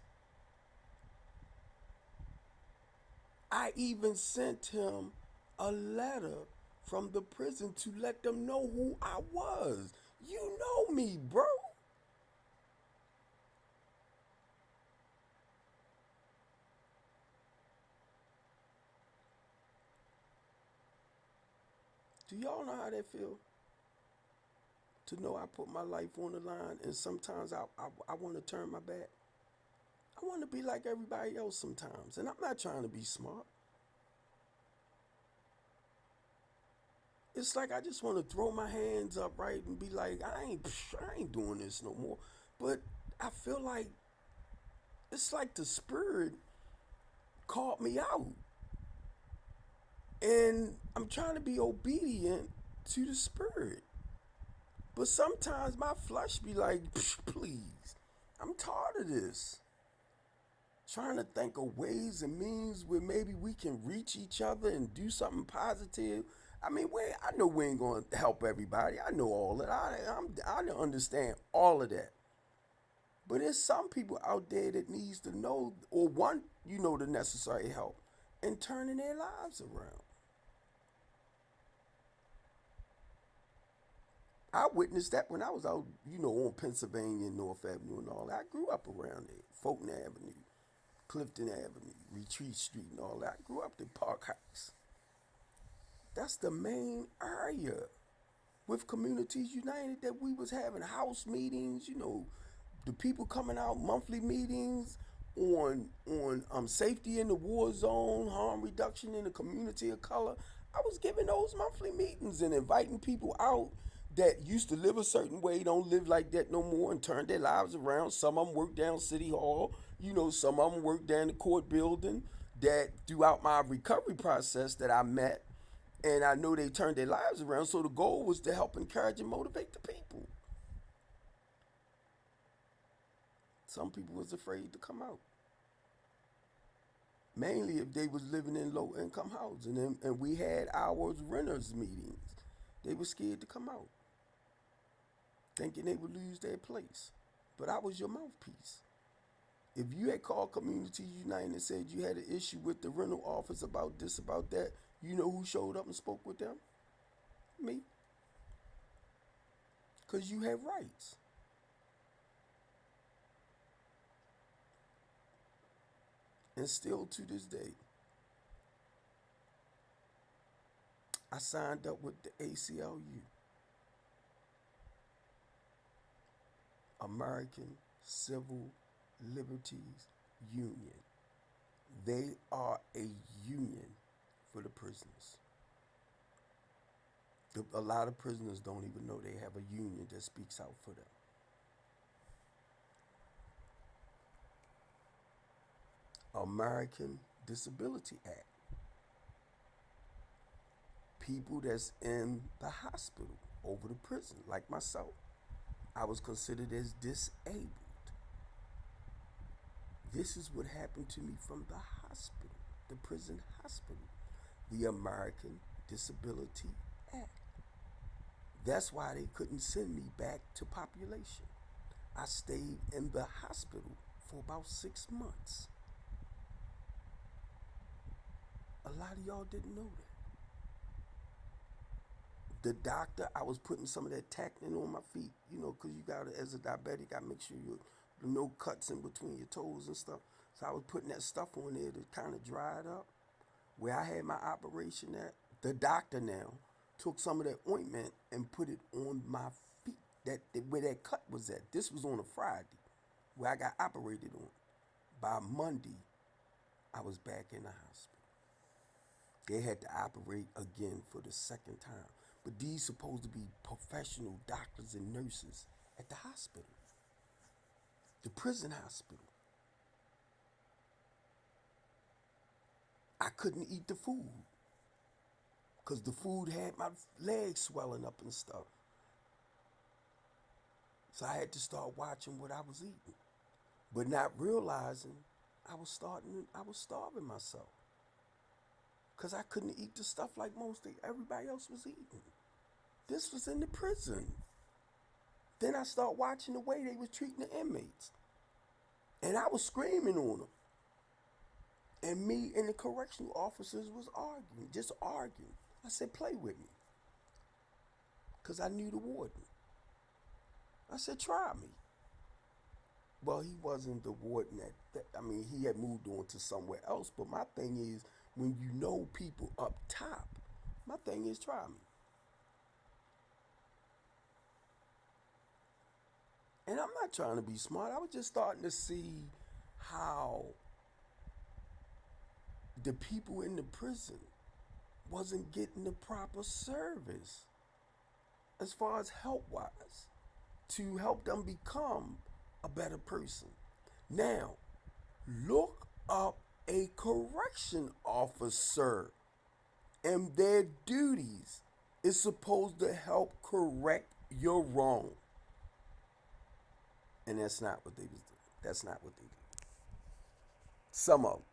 I even sent him a letter from the prison to let them know who I was. You know me, bro. Do y'all know how that feel? To know I put my life on the line, and sometimes I want to turn my back. I want to be like everybody else sometimes, and I'm not trying to be smart. It's like I just want to throw my hands up, right, and be like, I ain't doing this no more. But I feel like it's like the spirit called me out, and I'm trying to be obedient to the spirit. But sometimes my flesh be like, please, I'm tired of this. Trying to think of ways and means where maybe we can reach each other and do something positive. I mean, I know we ain't going to help everybody. I know all that. I understand all of that. But there's some people out there that needs to know or want, the necessary help in turning their lives around. I witnessed that when I was out, on Pennsylvania and North Avenue and all that. I grew up around there. Fulton Avenue, Clifton Avenue, Retreat Street and all that. I grew up in Park Heights. That's the main area with Communities United that we was having house meetings, the people coming out, monthly meetings on safety in the war zone, harm reduction in the community of color. I was giving those monthly meetings and inviting people out that used to live a certain way, don't live like that no more, and turned their lives around. Some of them work down City Hall, some of them work down the court building. That throughout my recovery process that I met, and I know they turned their lives around. So the goal was to help encourage and motivate the people. Some people was afraid to come out, mainly if they was living in low income housing, and we had our renters meetings. They were scared to come out, thinking they would lose their place. But I was your mouthpiece. If you had called Community United and said you had an issue with the rental office about this, about that, you know who showed up and spoke with them? Me. Because you have rights. And still to this day, I signed up with the ACLU, American Civil Liberties Union. They are a union for the prisoners. A lot of prisoners don't even know they have a union that speaks out for them. American Disability Act. People that's in the hospital over the prison, like myself, I was considered as disabled. This is what happened to me from the hospital, the prison hospital, the American Disability Act. That's why they couldn't send me back to population. I stayed in the hospital for about 6 months. A lot of y'all didn't know that. The doctor, I was putting some of that tactin on my feet, because you got to, as a diabetic, I make sure you no cuts in between your toes and stuff. So I was putting that stuff on there to kind of dry it up. Where I had my operation at, the doctor now took some of that ointment and put it on my feet, where that cut was at. This was on a Friday, where I got operated on. By Monday, I was back in the hospital. They had to operate again for the second time. But these supposed to be professional doctors and nurses at the hospital, the prison hospital. I couldn't eat the food because the food had my legs swelling up and stuff. So I had to start watching what I was eating, but not realizing I was starving myself because I couldn't eat the stuff like everybody else was eating. This was in the prison. Then I started watching the way they was treating the inmates, and I was screaming on them. And me and the correctional officers was just arguing. I said, play with me. Because I knew the warden. I said, try me. Well, he wasn't the warden he had moved on to somewhere else. But my thing is, when you know people up top, my thing is try me. And I'm not trying to be smart. I was just starting to see how the people in the prison wasn't getting the proper service as far as help-wise to help them become a better person. Now, look up a correction officer, and their duties is supposed to help correct your wrong. And that's not what they was doing. That's not what they did. Some of them.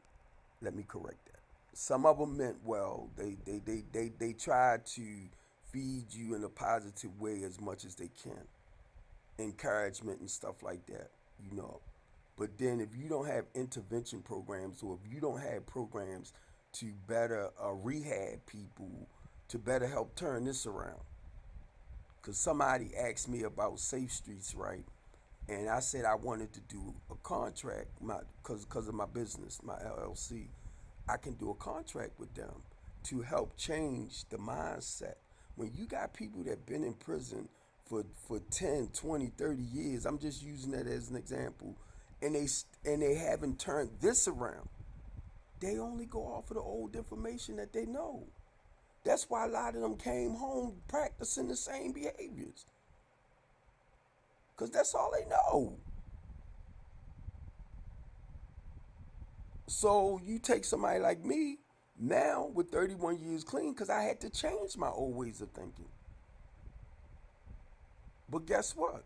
Let me correct that. Some of them meant well. They tried to feed you in a positive way as much as they can. Encouragement and stuff like that. But then if you don't have intervention programs, or if you don't have programs to better rehab people, to better help turn this around. Because somebody asked me about Safe Streets, right? And I said I wanted to do a contract, because of my business, my LLC. I can do a contract with them to help change the mindset. When you got people that been in prison for 10, 20, 30 years, I'm just using that as an example, and they haven't turned this around. They only go off of the old information that they know. That's why a lot of them came home practicing the same behaviors. Because that's all they know. So you take somebody like me now with 31 years clean, because I had to change my old ways of thinking. But guess what?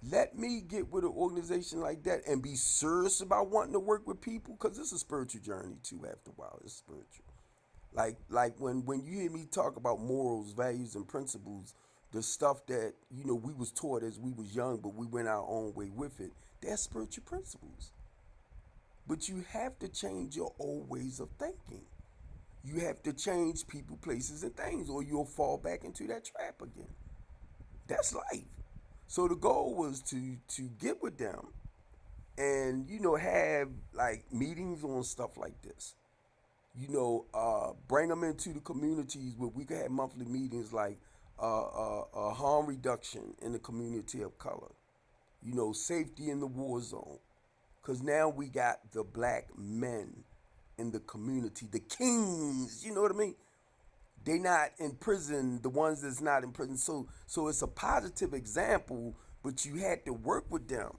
Let me get with an organization like that and be serious about wanting to work with people, because it's a spiritual journey too after a while. It's spiritual. Like when you hear me talk about morals, values, and principles, the stuff that, we was taught as we was young, but we went our own way with it, that's spiritual principles. But you have to change your old ways of thinking. You have to change people, places, and things, or you'll fall back into that trap again. That's life. So the goal was to get with them and, have like meetings on stuff like this. Bring them into the communities where we could have monthly meetings, like harm reduction in the community of color. Safety in the war zone. Because now we got the black men in the community, the kings, you know what I mean? They not in prison, the ones that's not in prison. So it's a positive example, but you had to work with them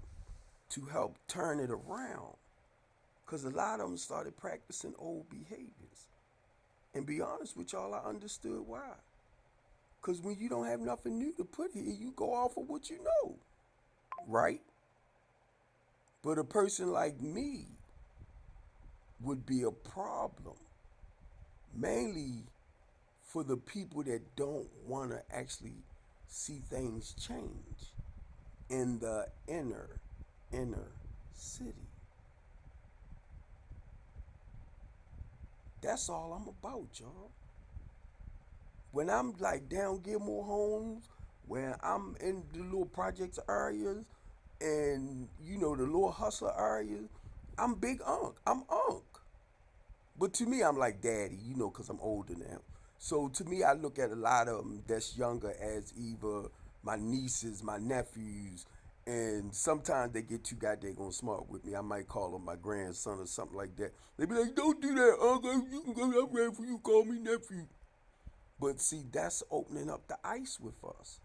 to help turn it around. Because a lot of them started practicing old behaviors. And be honest with y'all, I understood why. Because when you don't have nothing new to put here, you go off of what you know, right? But a person like me would be a problem, mainly for the people that don't want to actually see things change in the inner city. That's all I'm about, y'all. When I'm like down Gilmore Homes, when I'm in the little projects areas and the little hustler areas, I'm big unk. I'm unk. But to me, I'm like daddy, because I'm older now. So to me, I look at a lot of them that's younger as either my nieces, my nephews, and sometimes they get too goddamn smart with me. I might call them my grandson or something like that. They be like, "Don't do that, uncle. You can go. I'm ready for you. Call me nephew." But see, that's opening up the ice with us.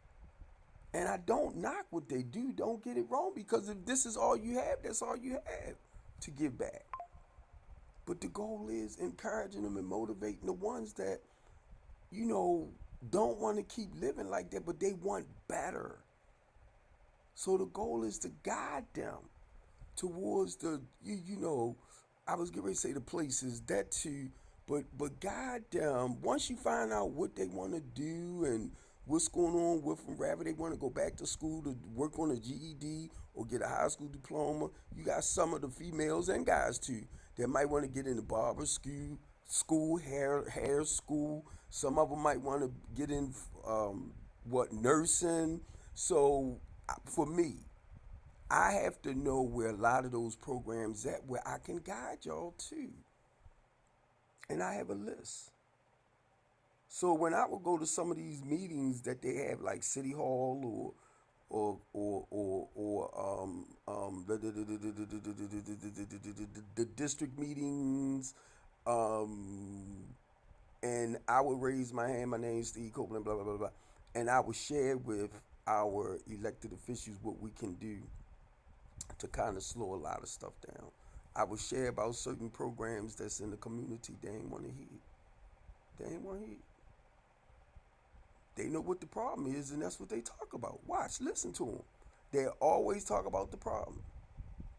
And I don't knock what they do. Don't get it wrong, because if this is all you have, that's all you have to give back. But the goal is encouraging them and motivating the ones that, you know, don't want to keep living like that, but they want better. So the goal is to guide them towards I was getting ready to say the places, that too, but guide them. Once you find out what they want to do and what's going on with them, rather they want to go back to school to work on a GED or get a high school diploma. You got some of the females and guys too that might want to get into barber school, hair school. Some of them might want to get in nursing. So for me, I have to know where a lot of those programs at, where I can guide y'all to. And I have a list. So when I would go to some of these meetings that they have, like City Hall the district meetings, and I would raise my hand. My name's Steve Copeland, blah blah blah blah, and I would share with our elected officials what we can do to kind of slow a lot of stuff down. I would share about certain programs that's in the community they ain't want to hear. They ain't want to hear. They know what the problem is, and that's what they talk about. Watch, listen to them. They always talk about the problem,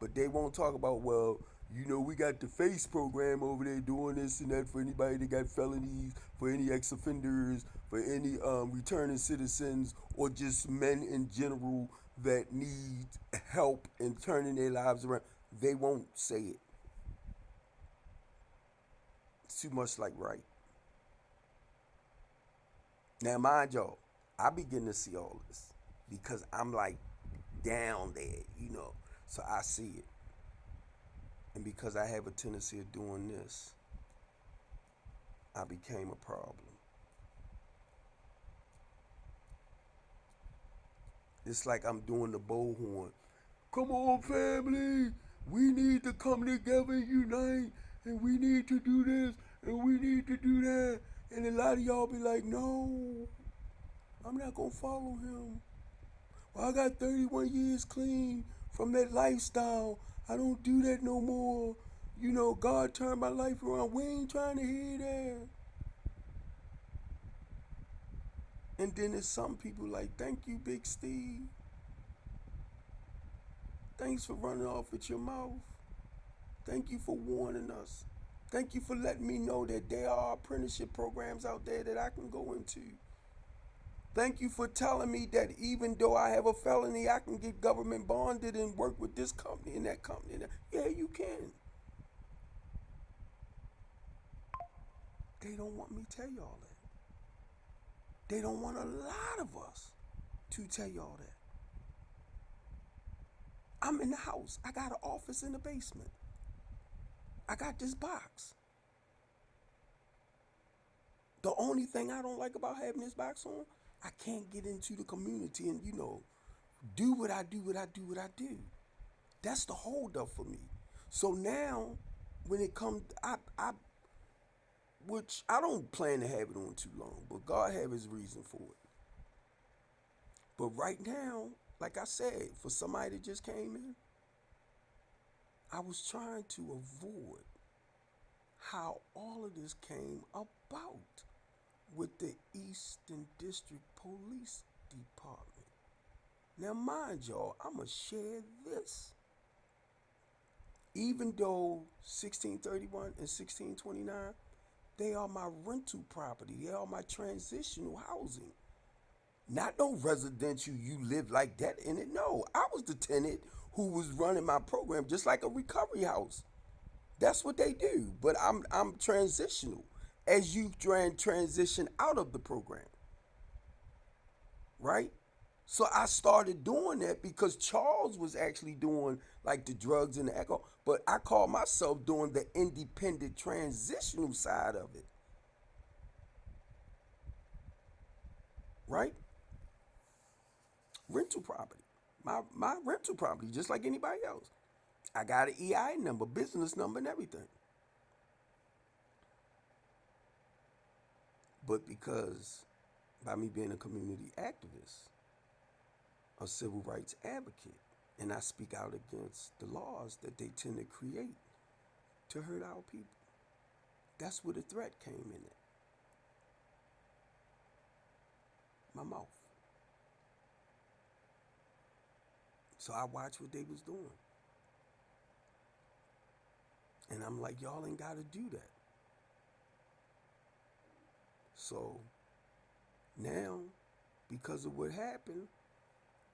but they won't talk about, well, we got the FACE program over there doing this and that for anybody that got felonies, for any ex-offenders, for any returning citizens, or just men in general that need help in turning their lives around. They won't say it. It's too much like right. Now, mind y'all, I begin to see all this because I'm like down there. So I see it. And because I have a tendency of doing this, I became a problem. It's like I'm doing the bullhorn. Come on, family. We need to come together and unite. And we need to do this. And we need to do that. And a lot of y'all be like, no, I'm not going to follow him. Well, I got 31 years clean from that lifestyle. I don't do that no more. God turned my life around. We ain't trying to hear that. And then there's some people like, thank you, Big Steve. Thanks for running off with your mouth. Thank you for warning us. Thank you for letting me know that there are apprenticeship programs out there that I can go into. Thank you for telling me that even though I have a felony, I can get government bonded and work with this company and that company. Yeah, you can. They don't want me to tell y'all that. They don't want a lot of us to tell y'all that. I'm in the house. I got an office in the basement. I got this box. The only thing I don't like about having this box on, I can't get into the community and, do what I do. That's the holdup for me. So now, when it comes, which I don't plan to have it on too long, but God have his reason for it. But right now, like I said, for somebody that just came in, I was trying to avoid how all of this came about with the Eastern District Police Department. Now, mind y'all, I'm going to share this. Even though 1631 and 1629, they are my rental property, they are my transitional housing. Not no residential, you live like that in it. No, I was the tenant who was running my program just like a recovery house. That's what they do. But I'm transitional as you transition out of the program, right? So I started doing that because Charles was actually doing like the drugs and the echo, but I call myself doing the independent transitional side of it, right? Rental property. My rental property, just like anybody else. I got an EI number, business number, and everything. But because by me being a community activist, a civil rights advocate, and I speak out against the laws that they tend to create to hurt our people, that's where the threat came in at. My mouth. So I watched what they was doing. And I'm like, y'all ain't got to do that. So now, because of what happened,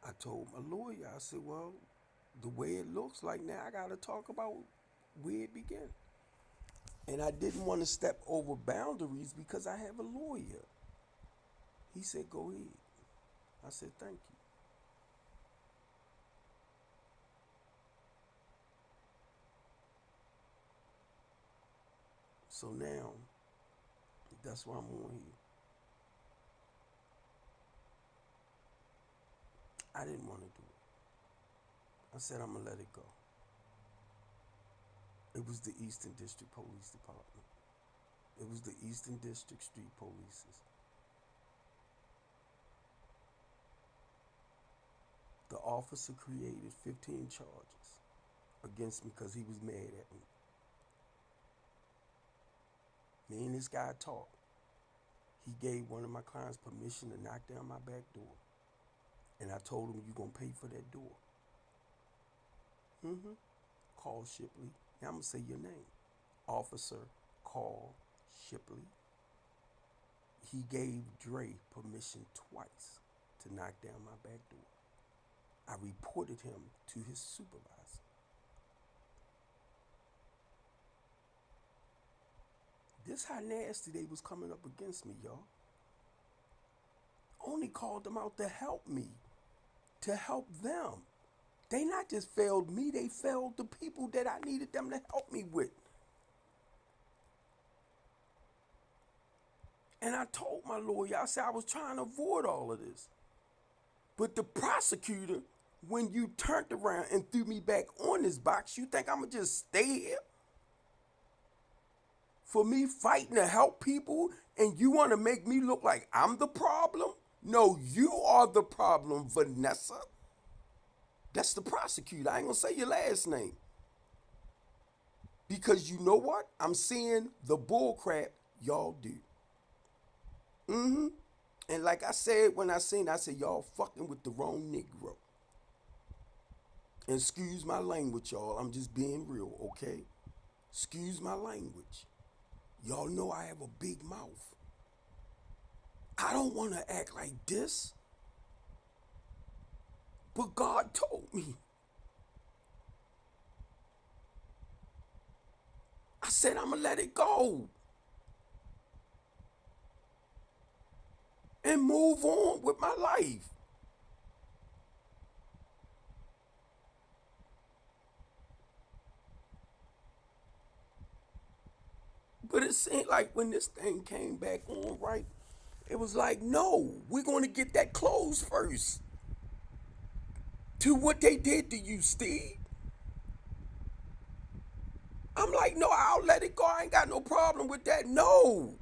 I told my lawyer, I said, well, the way it looks like now, I got to talk about where it began. And I didn't want to step over boundaries because I have a lawyer. He said, go ahead. I said, thank you. So now, that's why I'm on here. I didn't want to do it. I said, I'm going to let it go. It was the Eastern District Police Department. It was the Eastern District Street Polices. The officer created 15 charges against me because he was mad at me. Me and this guy talked. He gave one of my clients permission to knock down my back door. And I told him, you're going to pay for that door. Call Shipley. Now I'm going to say your name. Officer Carl Shipley. He gave Dre permission twice to knock down my back door. I reported him to his supervisor. This how nasty they was coming up against me, y'all. Only called them out to help me, to help them. They not just failed me, they failed the people that I needed them to help me with. And I told my lawyer, I said I was trying to avoid all of this. But the prosecutor, when you turned around and threw me back on this box, you think I'm going to just stay here? For me fighting to help people, and you want to make me look like I'm the problem? No, you are the problem, Vanessa. That's the prosecutor. I ain't going to say your last name. Because you know what? I'm seeing the bullcrap y'all do. And like I said when I seen, I said, y'all fucking with the wrong Negro. And excuse my language, y'all. I'm just being real, okay? Excuse my language. Y'all know I have a big mouth. I don't want to act like this. But God told me. I said, I'm going to let it go. And move on with my life. But it seemed like when this thing came back on, right, it was like, no, we're going to get that closed first. To what they did to you, Steve. I'm like, no, I'll let it go. I ain't got no problem with that. No.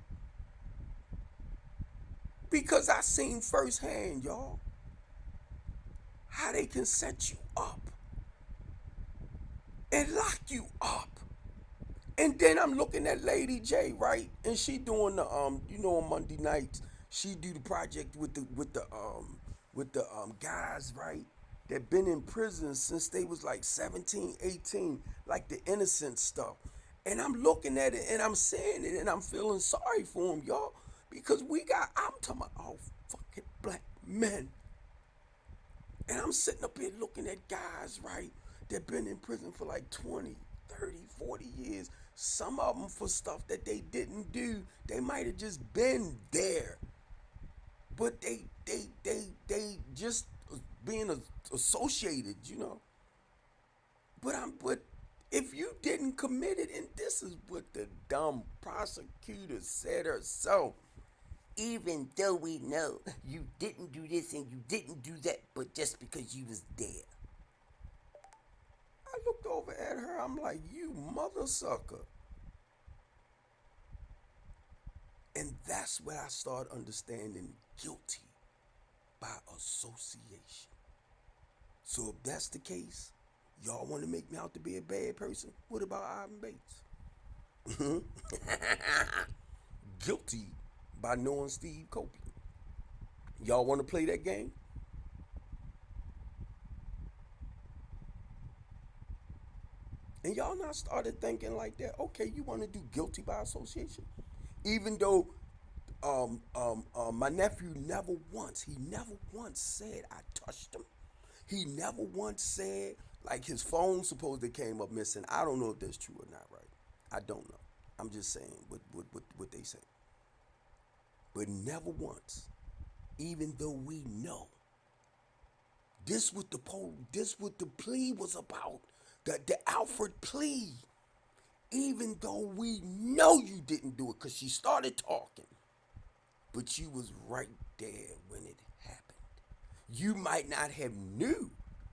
Because I seen firsthand, y'all, how they can set you up. and lock you up. And then I'm looking at Lady J, right? And she doing the on Monday nights, she do the project with the guys, right? That been in prison since they was like 17, 18, like the innocent stuff. And I'm looking at it and I'm saying it and I'm feeling sorry for them, y'all. Because I'm talking about all fucking black men. And I'm sitting up here looking at guys, right, that been in prison for like 20, 30, 40 years. Some of them for stuff that they didn't do. They might have just been there. But they just being associated. But if you didn't commit it, and this is what the dumb prosecutor said herself, even though we know you didn't do this and you didn't do that, but just because you was there. I looked over at her, I'm like, you mother sucker. And that's where I started understanding guilty by association. So if that's the case, y'all want to make me out to be a bad person? What about Ivan Bates? Guilty by knowing Steve Copeland. Y'all want to play that game? And y'all not started thinking like that. Okay, you want to do guilty by association, even though my nephew never once said I touched him. He never once said like his phone supposedly came up missing. I don't know if that's true or not, right? I don't know. I'm just saying what they say. But never once, even though we know this what the plea was about. The Alfred plea. Even though we know you didn't do it, because she started talking, but you was right there when it happened. You might not have knew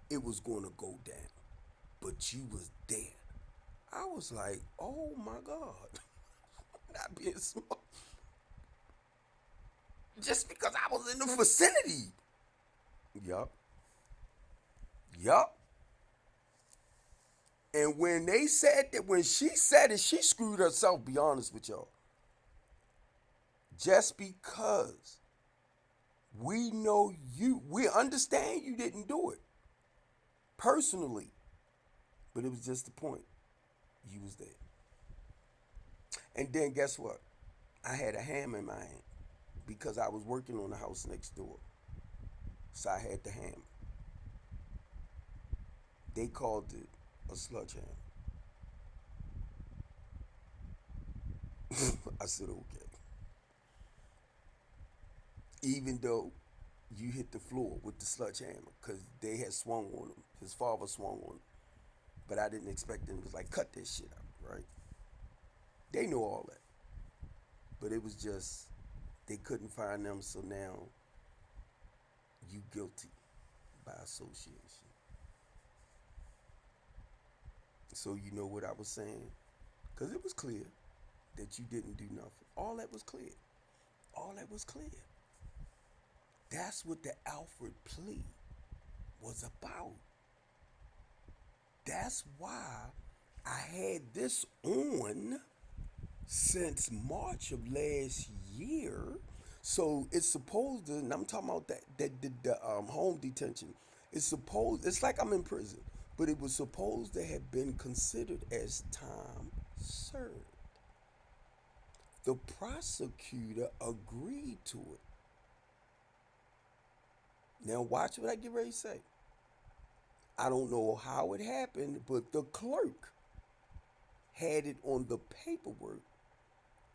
it was going to go down, but you was there. I was like, oh my God. Not being smart. Just because I was in the vicinity. Yup. Yup. And when she said it, she screwed herself, be honest with y'all. Just because we understand you didn't do it personally, but it was just the point. You was there. And then guess what? I had a hammer in my hand because I was working on the house next door. So I had the hammer. They called it a sledgehammer. I said, okay. Even though you hit the floor with the sledgehammer, because they had swung on him. His father swung on him. But I didn't expect them to like cut this shit out, right? They knew all that. But it was just, they couldn't find them, so now you guilty by association. So you know what I was saying? Because it was clear that you didn't do nothing. All that was clear. All that was clear. That's what the Alfred plea was about. That's why I had this on since March of last year. So it's supposed to, and I'm talking about the home detention. It's like I'm in prison, but it was supposed to have been considered as time served. The prosecutor agreed to it. Now watch what I get ready to say. I don't know how it happened, but the clerk had it on the paperwork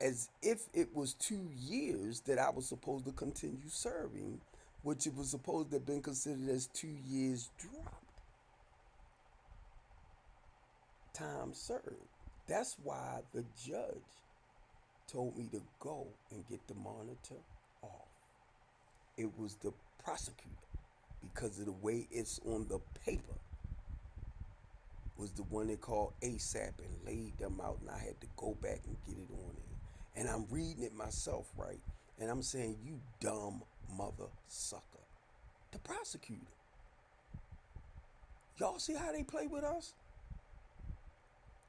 as if it was 2 years that I was supposed to continue serving, which it was supposed to have been considered as 2 years dropped. Time served. That's why the judge told me to go and get the monitor off. It was the prosecutor, because of the way it's on the paper, was the one they called ASAP and laid them out, and I had to go back and get it on there. And I'm reading it myself, right? And I'm saying, you dumb mother sucker. The prosecutor. Y'all see how they play with us?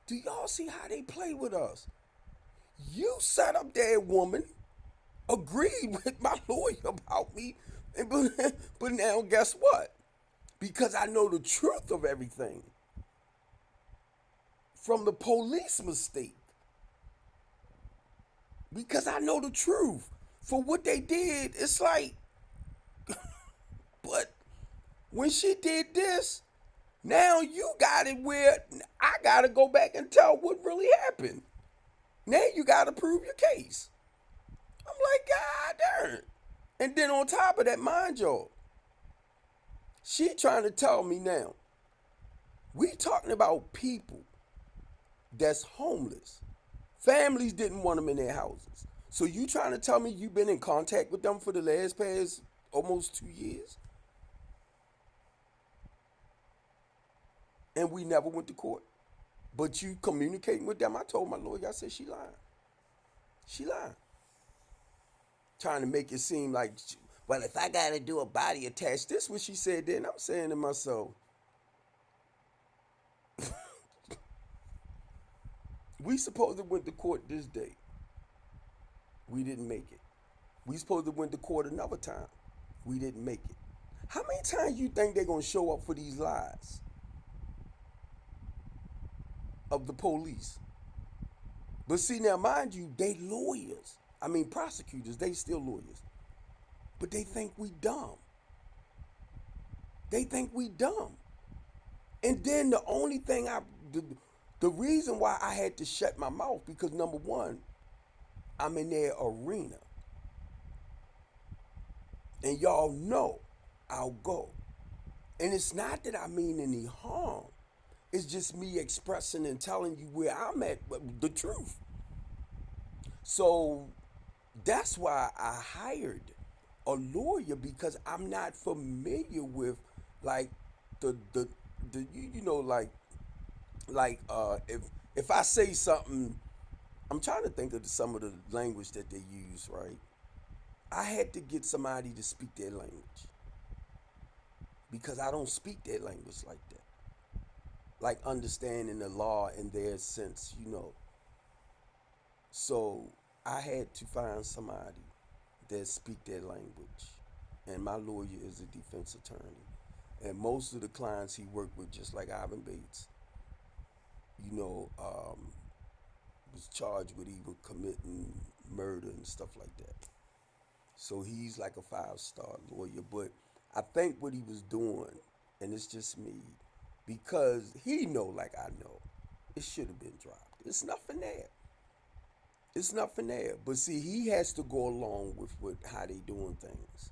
Do y'all see how they play with us? You sat up there, woman, agreed with my lawyer about me, but now guess what? Because I know the truth of everything from the police mistake. Because I know the truth. For what they did, it's like, but when she did this, now you got it where I got to go back and tell what really happened. Now you got to prove your case. I'm like, God darn. And then on top of that, mind y'all, she trying to tell me now, we talking about people that's homeless. Families didn't want them in their houses. So you trying to tell me you've been in contact with them for the last past almost 2 years? And we never went to court. But you communicating with them. I told my lawyer, I said, she lying. She lying. Trying to make it seem like, well, if I got to do a body attach, this is what she said then. I'm saying to myself, we supposed to went to court this day. We didn't make it. We supposed to went to court another time. We didn't make it. How many times you think they're going to show up for these lies of the police? But see, now, mind you, they lawyers. I mean, prosecutors, they still lawyers. But they think we dumb. They think we dumb. And then the only thing the reason why I had to shut my mouth, because number one, I'm in their arena. And y'all know I'll go. And it's not that I mean any harm. It's just me expressing and telling you where I'm at, the truth. So that's why I hired a lawyer, because I'm not familiar with like the you know if I say something, I'm trying to think of some of the language that they use, right? I had to get somebody to speak their language because I don't speak their language like that. Like understanding the law in their sense, you know. So I had to find somebody that speak their language. And my lawyer is a defense attorney. And most of the clients he worked with, just like Ivan Bates, you know, was charged with even committing murder and stuff like that. So he's like a 5-star lawyer. But I think what he was doing, and it's just me, because he know like I know, it should have been dropped. It's nothing there. It's nothing there. But see, he has to go along with how they doing things.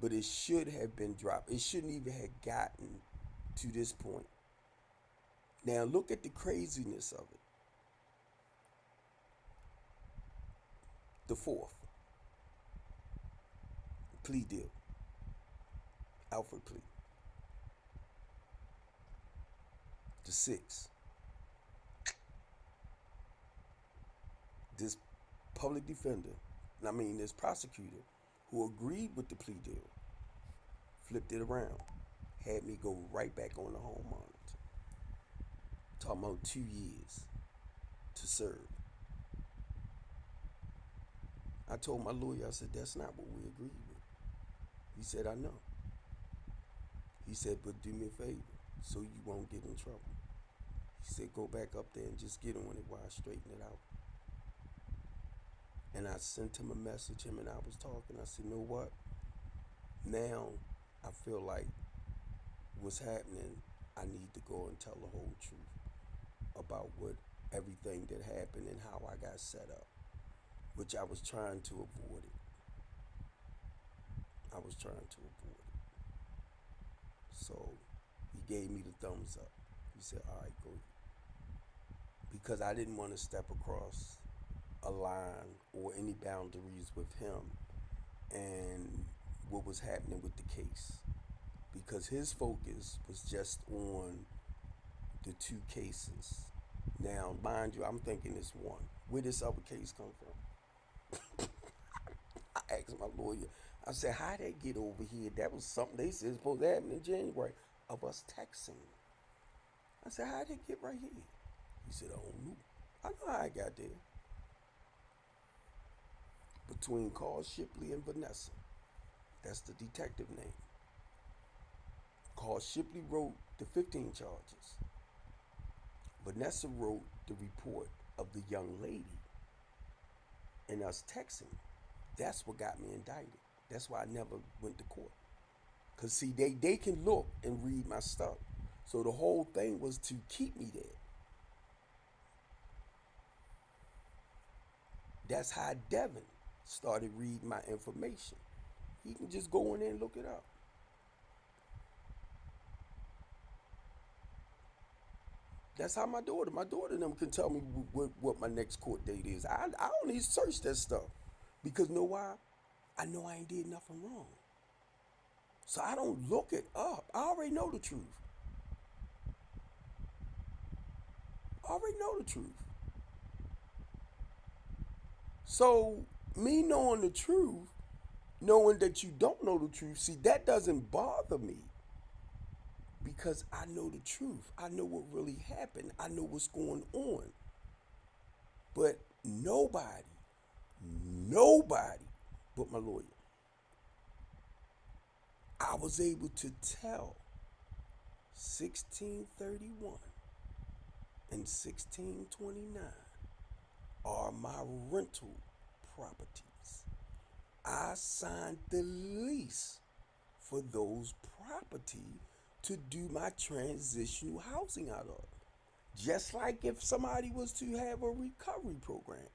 But it should have been dropped. It shouldn't even have gotten to this point. Now look at the craziness of it. The fourth. Plea deal. Alfred plea. The sixth. This public defender, this prosecutor who agreed with the plea deal, flipped it around, had me go right back on the home monitor. Talking about 2 years to serve. I told my lawyer, I said, that's not what we agreed with. He said, I know. He said, but do me a favor so you won't get in trouble. He said, go back up there and just get on it while I straighten it out. And I sent him a message, him and I was talking. I said, you know what? Now I feel like what's happening, I need to go and tell the whole truth about what everything that happened and how I got set up, which I was trying to avoid it. I was trying to avoid it. So he gave me the thumbs up. He said, all right, go. Because I didn't want to step across a line or any boundaries with him and what was happening with the case, because his focus was just on the 2 cases. Now, mind you, I'm thinking it's one. Where this other case come from? I asked my lawyer, I said, how'd that get over here? That was something they said was supposed to happen in January of us texting. I said, how'd it get right here? He said, I don't know. I know how I got there. Between Carl Shipley and Vanessa. That's the detective name. Carl Shipley wrote the 15 charges. Vanessa wrote the report of the young lady and us texting. That's what got me indicted. That's why I never went to court. Because, see, they can look and read my stuff. So the whole thing was to keep me there. That's how Devin started reading my information. He can just go in there and look it up. That's how my daughter and them can tell me what my next court date is. I don't even search that stuff. Because you know why? I know I ain't did nothing wrong. So I don't look it up. I already know the truth. I already know the truth. So me knowing the truth, knowing that you don't know the truth, see, that doesn't bother me because I know the truth. I know what really happened. I know what's going on. But nobody but my lawyer, I was able to tell 1631 and 1629 are my rental properties. I signed the lease for those property to do my transitional housing out of. Just like if somebody was to have a recovery program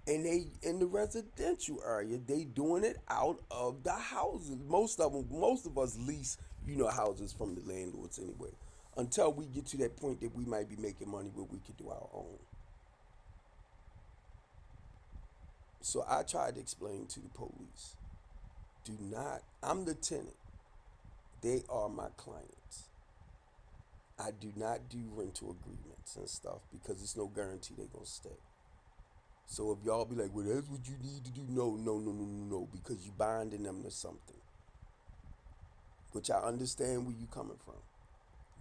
and they in the residential area, they doing it out of the houses. Most of us lease, houses from the landlords anyway. Until we get to that point that we might be making money where we could do our own. So I tried to explain to the police, do not, I'm the tenant. They are my clients. I do not do rental agreements and stuff because it's no guarantee they're going to stay. So if y'all be like, well, that's what you need to do. No, because you binding them to something. Which I understand where you coming from.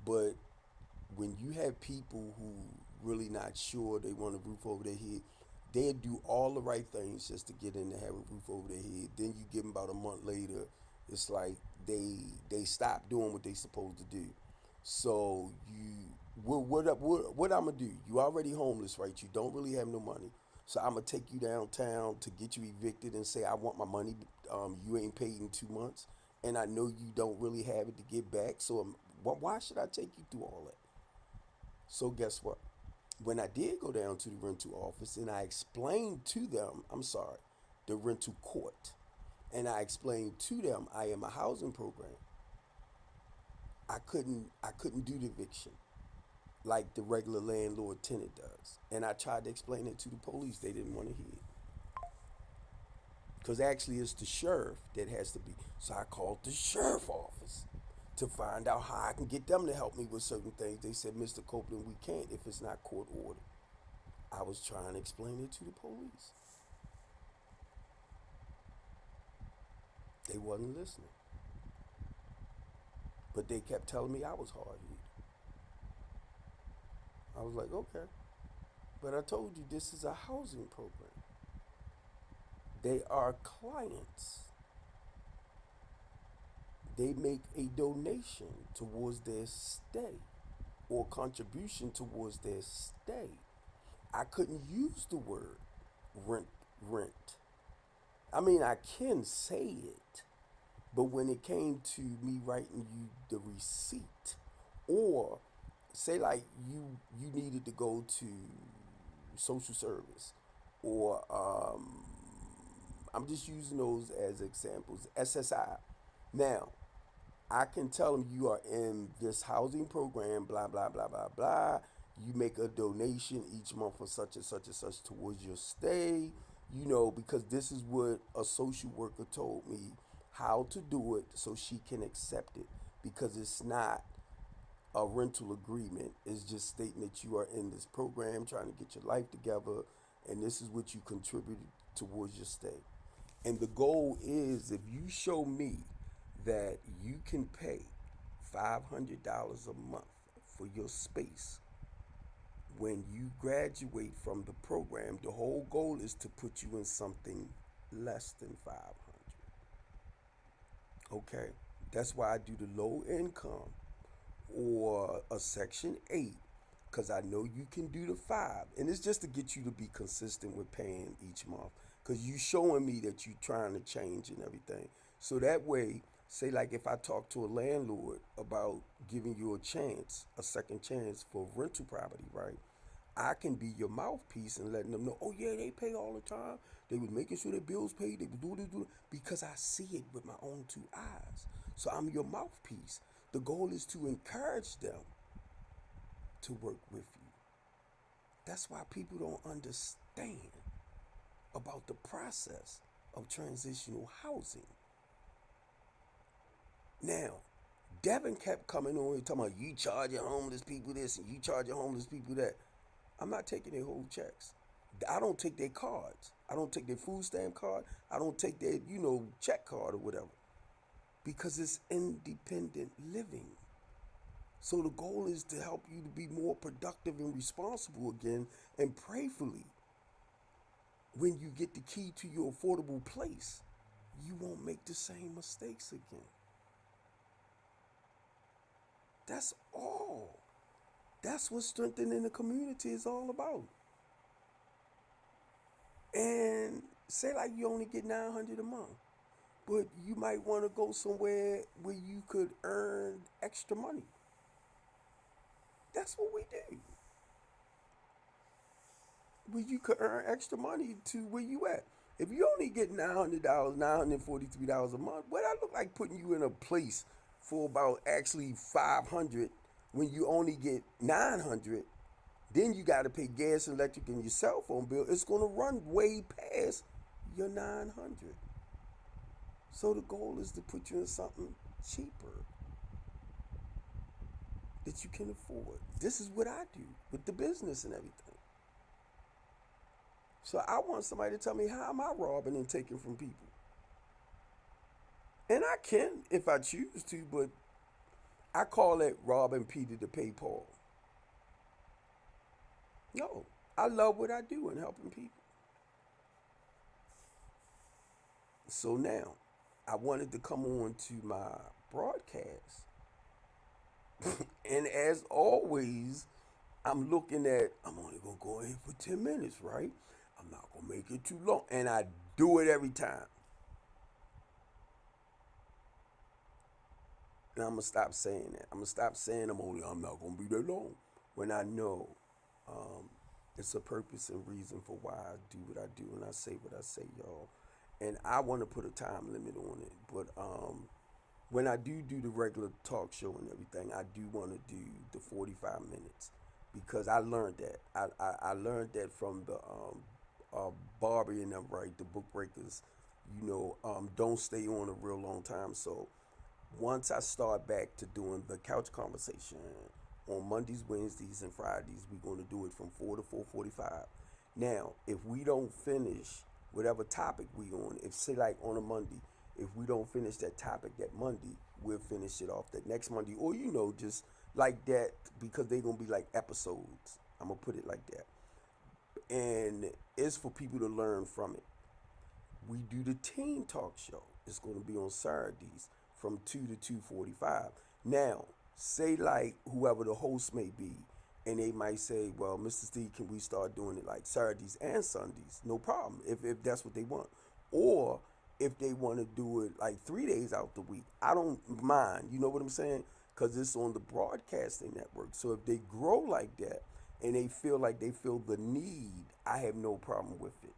But when you have people who really not sure they want a roof over their head, they do all the right things just to get in to have a roof over their head. Then you give them about a month later, it's like they stop doing what they supposed to do. So what I'm gonna do? You already homeless, right? You don't really have no money. So I'm gonna take you downtown to get you evicted and say I want my money. You ain't paid in 2 months, and I know you don't really have it to get back. So why should I take you through all that? So guess what? When I did go down to the rental office and I explained to them, I'm sorry, the rental court, and I explained to them I am a housing program. I couldn't do the eviction like the regular landlord tenant does. And I tried to explain it to the police. They didn't want to hear it. Because actually it's the sheriff that has to be. So I called the sheriff office to find out how I can get them to help me with certain things. They said, Mr. Copeland, we can't if it's not court ordered. I was trying to explain it to the police. They wasn't listening. But they kept telling me I was hard-headed. I was like, okay. But I told you this is a housing program. They are clients. They make a donation towards their stay or contribution towards their stay. I couldn't use the word rent. I mean, I can say it, but when it came to me writing you the receipt, or say like you needed to go to social service, or I'm just using those as examples. SSI. Now, I can tell them you are in this housing program, blah, blah, blah, blah, blah. You make a donation each month for such and such and such towards your stay, because this is what a social worker told me how to do it so she can accept it. Because it's not a rental agreement, it's just stating that you are in this program trying to get your life together and this is what you contributed towards your stay. And the goal is if you show me that you can pay $500 a month for your space, when you graduate from the program, the whole goal is to put you in something less than 500. Okay, that's why I do the low income or a section 8, because I know you can do the 5, and it's just to get you to be consistent with paying each month, because you showing me that you trying to change and everything. So that way, say like if I talk to a landlord about giving you a chance, a second chance for rental property, right? I can be your mouthpiece and letting them know, oh yeah, they pay all the time. They was making sure their bills paid. They would do this, because I see it with my own two eyes. So I'm your mouthpiece. The goal is to encourage them to work with you. That's why people don't understand about the process of transitional housing. Now, Devin kept coming on here talking about you charging homeless people this and you charging homeless people that. I'm not taking their whole checks. I don't take their cards. I don't take their food stamp card. I don't take their, check card or whatever. Because it's independent living. So the goal is to help you to be more productive and responsible again, and prayerfully, when you get the key to your affordable place, you won't make the same mistakes again. That's all. That's what strengthening the community is all about. And say like you only get 900 a month, but you might want to go somewhere where you could earn extra money. That's what we do. Where you could earn extra money to where you at. If you only get $900, $943 a month, what I look like putting you in a place for about actually 500 when you only get 900? Then you got to pay gas, electric, and your cell phone bill. It's going to run way past your 900. So the goal is to put you in something cheaper that you can afford. This is what I do with the business and everything. So I want somebody to tell me, how am I robbing and taking from people? And I can if I choose to, but I call it robbing Peter to pay Paul. No, I love what I do and helping people. So now, I wanted to come on to my broadcast. And as always, I'm looking at, I'm only going to go in here for 10 minutes, right? I'm not going to make it too long. And I do it every time. And I'm going to stop saying that. I'm going to stop saying I'm not going to be that long. When I know um, it's a purpose and reason for why I do what I do and I say what I say, y'all. And I want to put a time limit on it. But when I do the regular talk show and everything, I do want to do the 45 minutes, because I learned that. I learned that from the Barbie and them, right? The book breakers, don't stay on a real long time. So once I start back to doing the couch conversation on Mondays, Wednesdays, and Fridays, we're going to do it from 4 to 4:45. Now, if we don't finish whatever topic we on, if say like on a Monday, if we don't finish that topic that Monday, we'll finish it off that next Monday, or just like that, because they're gonna be like episodes. I'm gonna put it like that, and it's for people to learn from it. We do the teen talk show. It's gonna be on Saturdays from 2 to 2:45. Now, say like whoever the host may be, and they might say, well, Mr. Steve, can we start doing it like Saturdays and Sundays? No problem, if that's what they want. Or if they want to do it like 3 days out the week, I don't mind. You know what I'm saying? Because it's on the broadcasting network. So if they grow like that and they feel like they feel the need, I have no problem with it.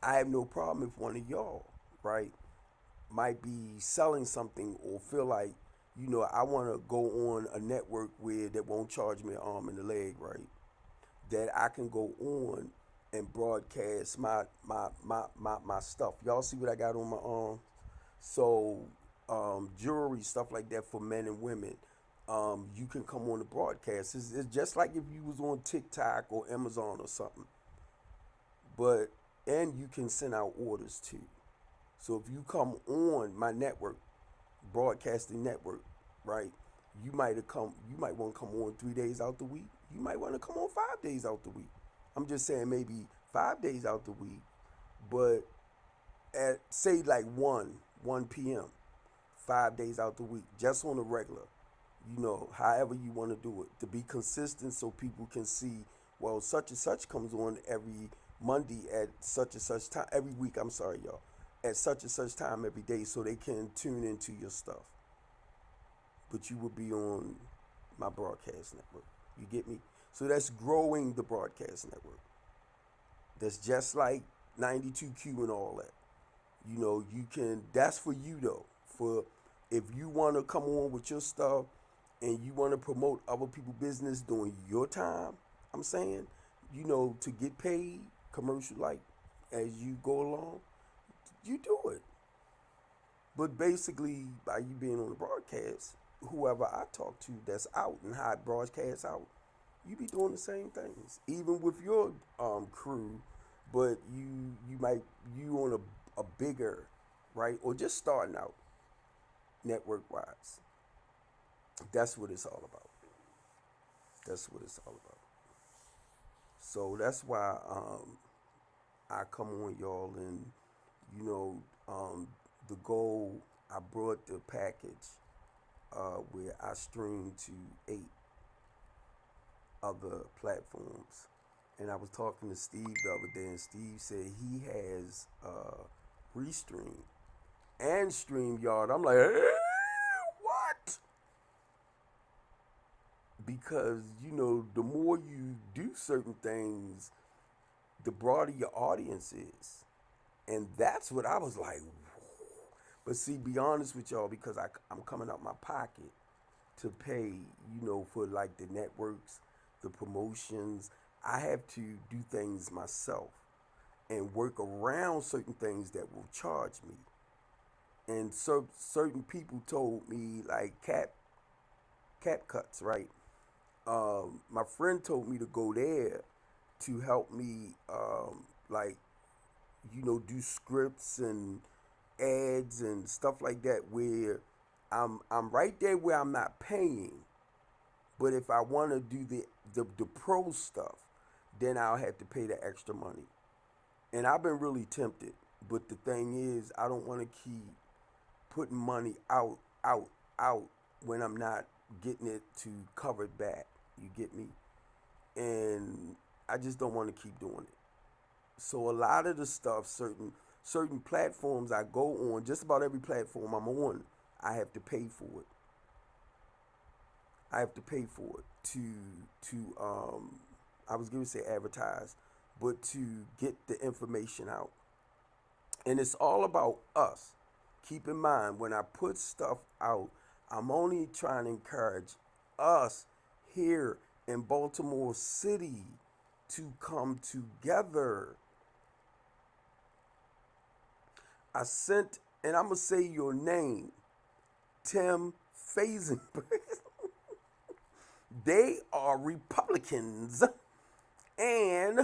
I have no problem if one of y'all, right, might be selling something or feel like, I want to go on a network where that won't charge me an arm and a leg, right? That I can go on and broadcast my stuff. Y'all see what I got on my arm? So jewelry, stuff like that for men and women. You can come on the broadcast. It's just like if you was on TikTok or Amazon or something. And you can send out orders too. So if you come on my network, broadcasting network, right, You might want to come on 3 days out the week. You might want to come on 5 days out the week. I'm just saying maybe 5 days out the week, but at say like 1 p.m. 5 days out the week, just on a regular. However you want to do it, to be consistent so people can see, well, such and such comes on every Monday at such and such time, every week, I'm sorry, y'all, at such and such time every day so they can tune into your stuff. But you will be on my broadcast network. You get me? So that's growing the broadcast network. That's just like 92Q and all that. That's for you though. For if you want to come on with your stuff and you want to promote other people's business during your time, I'm saying, to get paid commercial like as you go along, you do it. But basically, by you being on the broadcast, whoever I talk to that's out and how it broadcasts out, you be doing the same things, even with your crew, but you on a bigger, right, or just starting out network wise. That's what it's all about. That's what it's all about. So that's why I come on y'all, and the goal, I brought the package where I stream to 8 other platforms. And I was talking to Steve the other day, and Steve said he has Restream and StreamYard. I'm like, what? Because, the more you do certain things, the broader your audience is. And that's what I was like, whoa. But see, be honest with y'all, because I'm coming out my pocket to pay, for like the networks, the promotions. I have to do things myself and work around certain things that will charge me. And certain people told me, like cap cuts, right? My friend told me to go there to help me, like, do scripts and ads and stuff like that, where I'm right there where I'm not paying. But if I want to do the pro stuff, then I'll have to pay the extra money. And I've been really tempted. But the thing is, I don't want to keep putting money out when I'm not getting it to cover it back. You get me? And I just don't want to keep doing it. So a lot of the stuff, certain platforms I go on, just about every platform I'm on, I have to pay for it. I have to pay for it to I was going to say advertise, but to get the information out. And it's all about us. Keep in mind, when I put stuff out, I'm only trying to encourage us here in Baltimore City to come together. I sent, and I'm going to say your name, Tim Fazenberg. They are Republicans. And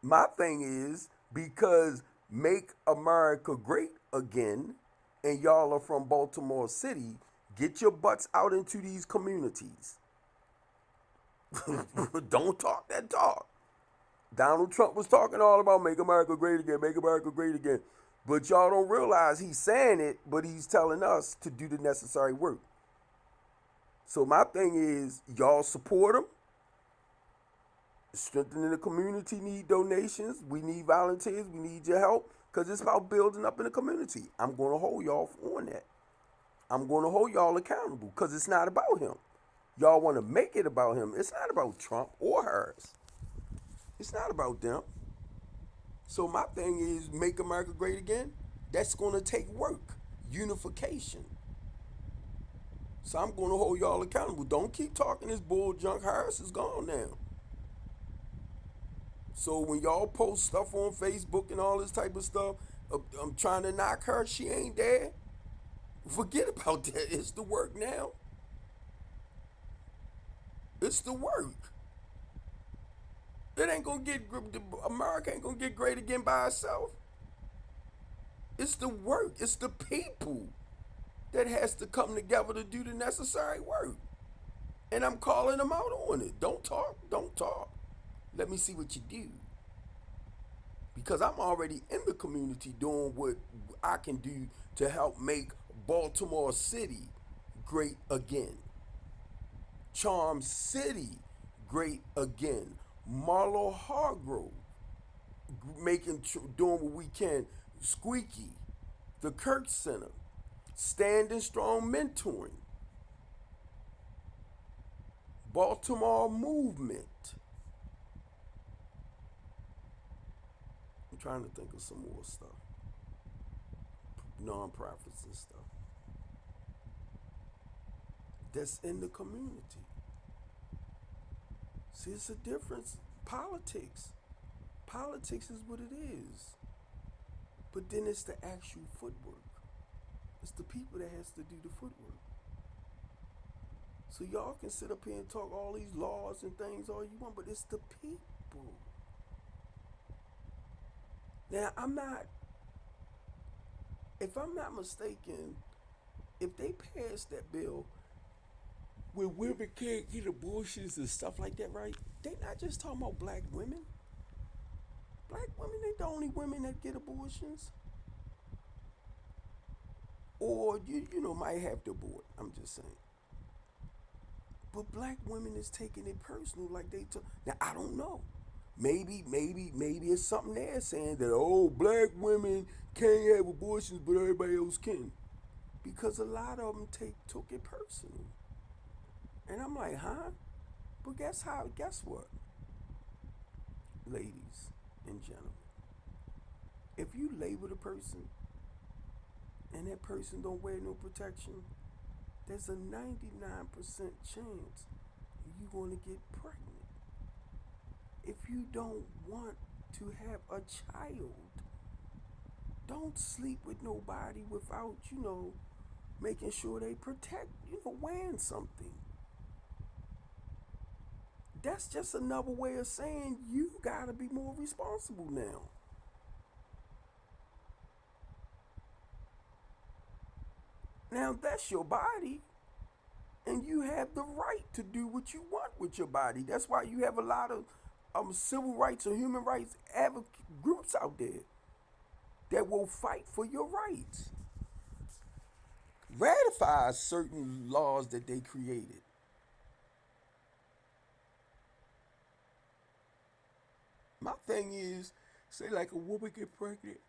my thing is, because Make America Great Again, and y'all are from Baltimore City, get your butts out into these communities. Don't talk that talk. Donald Trump was talking all about make America great again, make America great again. But y'all don't realize he's saying it, but he's telling us to do the necessary work. So my thing is, y'all support him. Strengthening the community need donations. We need volunteers. We need your help, because it's about building up in the community. I'm going to hold y'all on that. I'm going to hold y'all accountable, because it's not about him. Y'all want to make it about him. It's not about Trump or hers. It's not about them. So my thing is, make America great again. That's going to take work, unification. So I'm going to hold y'all accountable. Don't keep talking this bull junk. Harris is gone now. So when y'all post stuff on Facebook and all this type of stuff, I'm trying to knock her, she ain't there. Forget about that. It's the work now. It's the work. It ain't gonna get, America ain't gonna get great again by itself. It's the work. It's the people that has to come together to do the necessary work. And I'm calling them out on it. Don't talk, don't talk. Let me see what you do. Because I'm already in the community doing what I can do to help make Baltimore City great again. Charm City great again. Marlo Hargrove doing what we can. Squeaky, the Kirk Center, Standing Strong Mentoring, Baltimore Movement. I'm trying to think of some more stuff. Non-profits and stuff. That's in the community. See, it's a difference. Politics. Politics is what it is. But then it's the actual footwork. It's the people that has to do the footwork. So y'all can sit up here and talk all these laws and things all you want, but it's the people. Now, if I'm not mistaken, if they pass that bill where women can't get abortions and stuff like that, right? They not just talking about black women. Black women ain't the only women that get abortions. Or you know might have to abort. I'm just saying. But black women is taking it personal, like they took. Now I don't know. Maybe it's something there saying that black women can't have abortions, but everybody else can, because a lot of them took it personal. And I'm like, huh? But guess what, ladies and gentlemen, if you lay with a person and that person don't wear no protection, there's a 99% chance you're going to get pregnant. If you don't want to have a child, don't sleep with nobody without, making sure they protect, wearing something. That's just another way of saying you gotta be more responsible now. Now that's your body, and you have the right to do what you want with your body. That's why you have a lot of civil rights or human rights groups out there that will fight for your rights, ratify certain laws that they created. My thing is, say like a woman get pregnant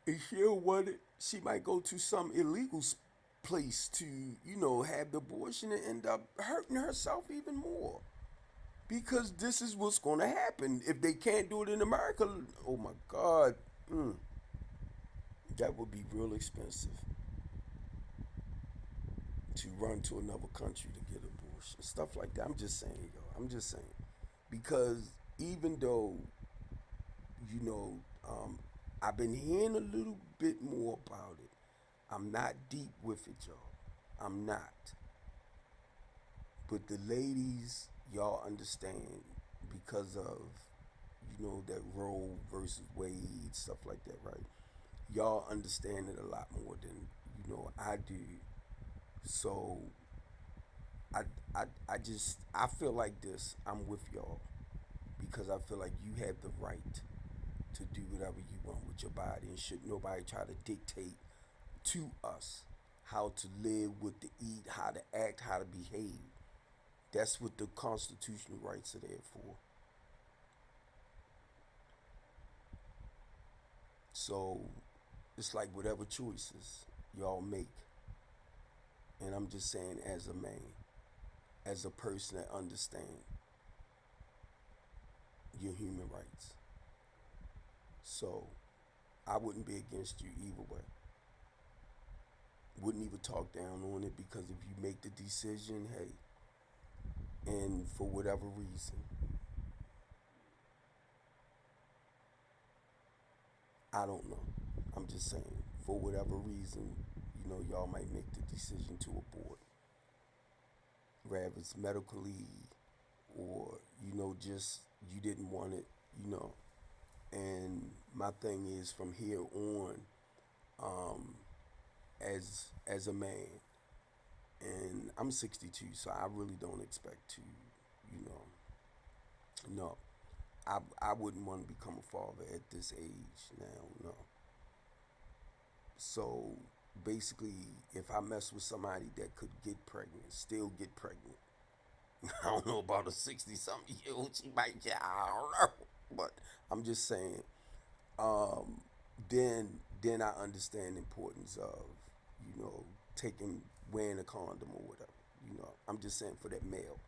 and she don't want it, she might go to some illegal place to, have the abortion and end up hurting herself even more. Because this is what's going to happen. If they can't do it in America, oh my God, that would be real expensive to run to another country to get abortion. Stuff like that. I'm just saying, yo. I'm just saying. Because even though, you know, I've been hearing a little bit more about it, I'm not deep with it, y'all. I'm not. But the ladies, y'all understand because of, that Roe versus Wade, stuff like that, right? Y'all understand it a lot more than, I do. So I feel like this. I'm with y'all because I feel like you have the right to do whatever you want with your body, and should nobody try to dictate to us how to live, what to eat, how to act, how to behave. That's what the constitutional rights are there for. So it's like whatever choices y'all make. And I'm just saying, as a man, as a person that understands your human rights. So I wouldn't be against you either way. Wouldn't even talk down on it, because if you make the decision, hey, and for whatever reason, I don't know. I'm just saying, for whatever reason, y'all might make the decision to abort. Whether it's medically or, just you didn't want it. And my thing is, from here on, as a man, And I'm 62, so I really don't expect to, you know, no. I wouldn't want to become a father at this age now, no. So basically, if I mess with somebody that could get pregnant, still get pregnant, I don't know about a 60 something year old, she might get, I don't know. But I'm just saying, um, then I understand the importance of, taking, wearing a condom or whatever. I'm just saying for that male.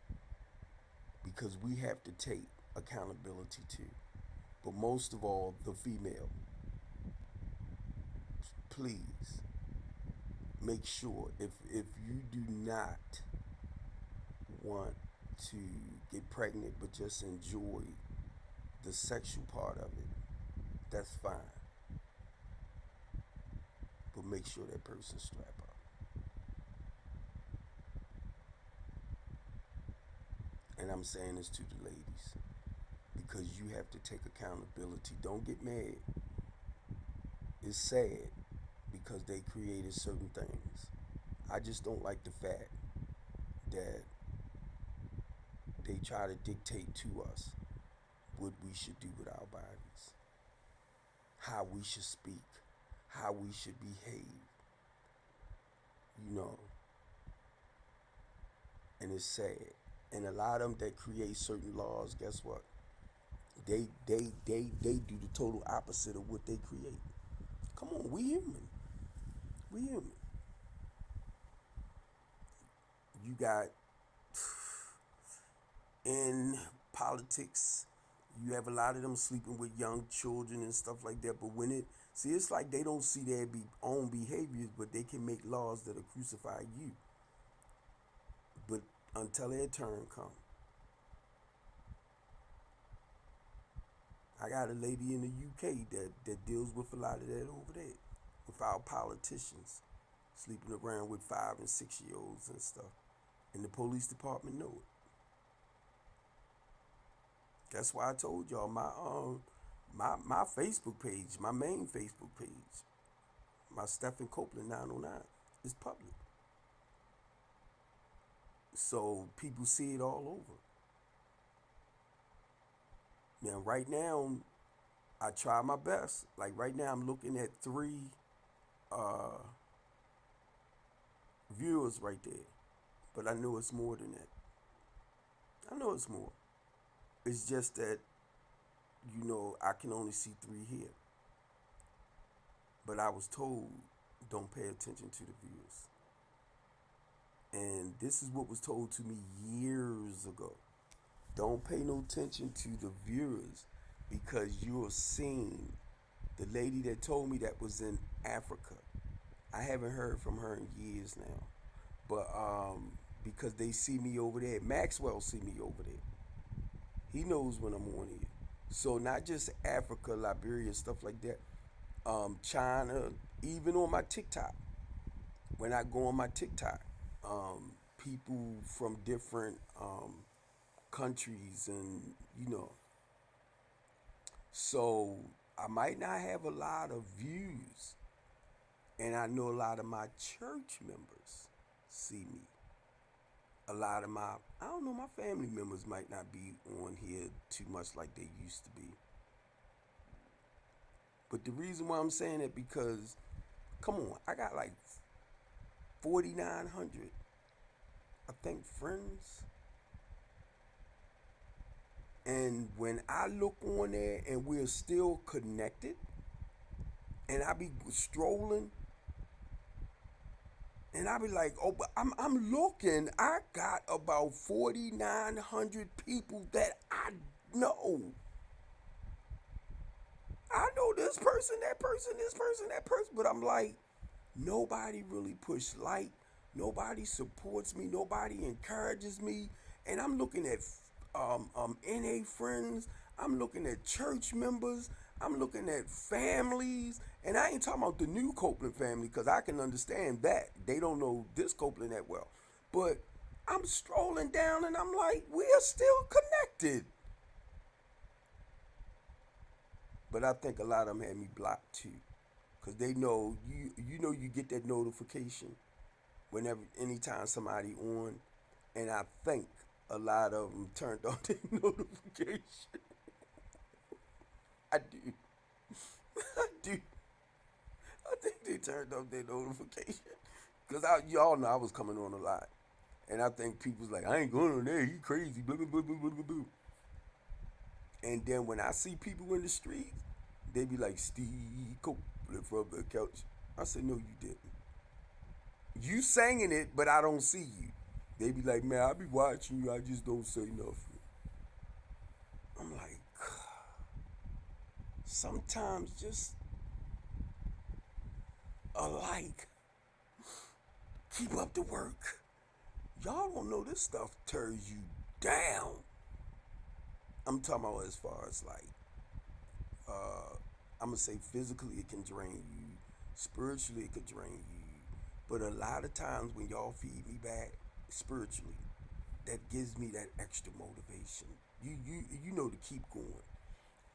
Because we have to take accountability too. But most of all, the female, please make sure if you do not want to get pregnant but just enjoy the sexual part of it, that's fine. But make sure that person strap up. And I'm saying this to the ladies because you have to take accountability. Don't get mad. It's sad because they created certain things. I just don't like the fact that they try to dictate to us what we should do with our bodies, how we should speak, how we should behave, you know, and it's sad. And a lot of them that create certain laws, guess what? They do the total opposite of what they create. Come on, we human. We human. You got in politics, you have a lot of them sleeping with young children and stuff like that. But when it's like they don't see their own behaviors, but they can make laws that'll crucify you. But until their turn comes, I got a lady in the UK that deals with a lot of that over there, with our politicians sleeping around with 5 and 6 year olds and stuff, and the police department know it. That's why I told y'all my Facebook page, my main Facebook page, my Stephen Copeland 909 is public. So people see it all over. Now right now I try my best. Like right now I'm looking at 3 viewers right there. But I know it's more than that. I know it's more. It's just that, I can only see 3 here. But I was told, don't pay attention to the viewers. And this is what was told to me years ago. Don't pay no attention to the viewers because you're seeing the lady that told me that was in Africa. I haven't heard from her in years now. But because they see me over there. Maxwell see me over there. He knows when I'm on here. So not just Africa, Liberia, stuff like that. China, even on my TikTok. When I go on my TikTok, people from different countries and. So I might not have a lot of views. And I know a lot of my church members see me. A lot of I don't know, my family members might not be on here too much like they used to be. But the reason why I'm saying it because, come on, I got like 4,900, I think, friends. And when I look on there and we're still connected, and I be strolling, and I be like, oh, but I'm looking. I got about 4,900 people that I know. I know this person, that person, this person, that person. But I'm like, nobody really push like. Nobody supports me. Nobody encourages me. And I'm looking at NA friends. I'm looking at church members. I'm looking at families. And I ain't talking about the new Copeland family because I can understand that. They don't know this Copeland that well. But I'm strolling down and I'm like, we're still connected. But I think a lot of them had me blocked too. Because they know, you get that notification whenever anytime somebody on, and I think a lot of them turned on their notification. I do. I do. I think they turned off their notification because y'all know I was coming on a lot, and I think people's like, I ain't going on there. He crazy. Blah blah blah blah blah blah. Blah. And then when I see people in the streets, they be like, Steve Copeland from the couch. I said, no, you didn't. You singing it, but I don't see you. They be like, man, I be watching you. I just don't say nothing. I'm like, sometimes just a like. Keep up the work. Y'all don't know this stuff tears you down. I'm talking about as far as like, I'm gonna say physically it can drain you, spiritually it could drain you. But a lot of times when y'all feed me back spiritually, that gives me that extra motivation. You know to keep going.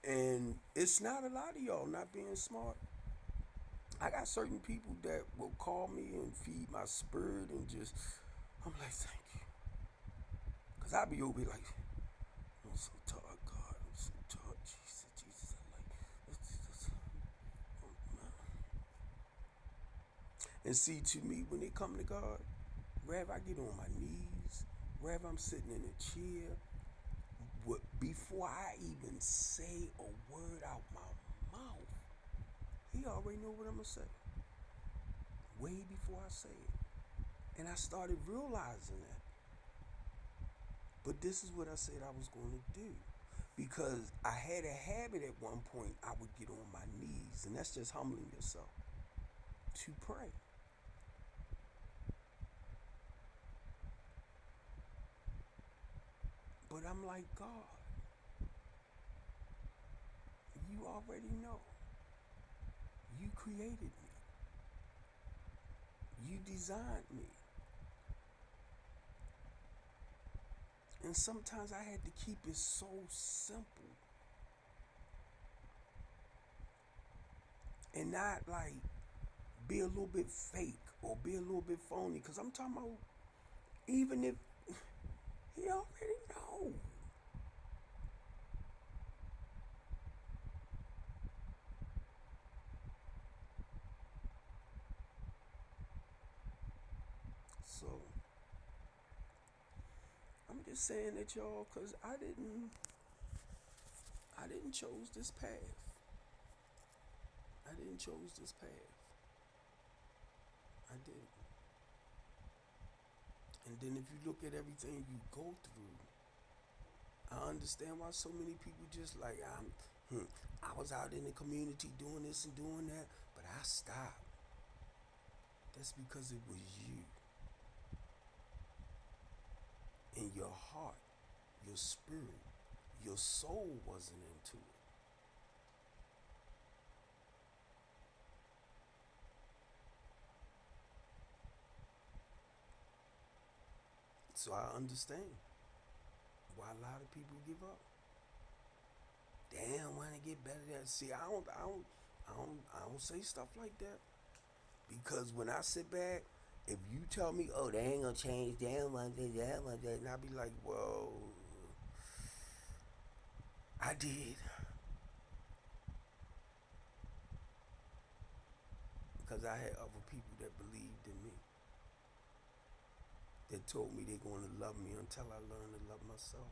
And it's not a lot of y'all not being smart. I got certain people that will call me and feed my spirit and just, I'm like, thank you. Because I be over here like, I'm so tired, God. I'm so tired. Jesus. I'm like, and see, to me, when it come to God, wherever I get on my knees, wherever I'm sitting in a chair, before I even say a word out my mouth, he already know what I'm going to say. Way before I say it. And I started realizing that. But this is what I said I was going to do. Because I had a habit at one point, I would get on my knees. And that's just humbling yourself to pray. But I'm like, God, you already know. You created me. You designed me. And sometimes I had to keep it so simple. And not like be a little bit fake or be a little bit phony. Because I'm talking about, even if he already know. So I'm just saying that, y'all, because I didn't chose this path. I didn't chose this path. I didn't. And then if you look at everything you go through, I understand why so many people just like, I was out in the community doing this and doing that, but I stopped. That's because it was you. And your heart, your spirit, your soul wasn't into it. So I understand why a lot of people give up. Damn, want to get better at. See, I don't say stuff like that because when I sit back, if you tell me, oh, they ain't gonna change, they don't want this, they don't want that, and I be like, well, I did, because I had other people that believed in me, that told me they're going to love me until I learn to love myself.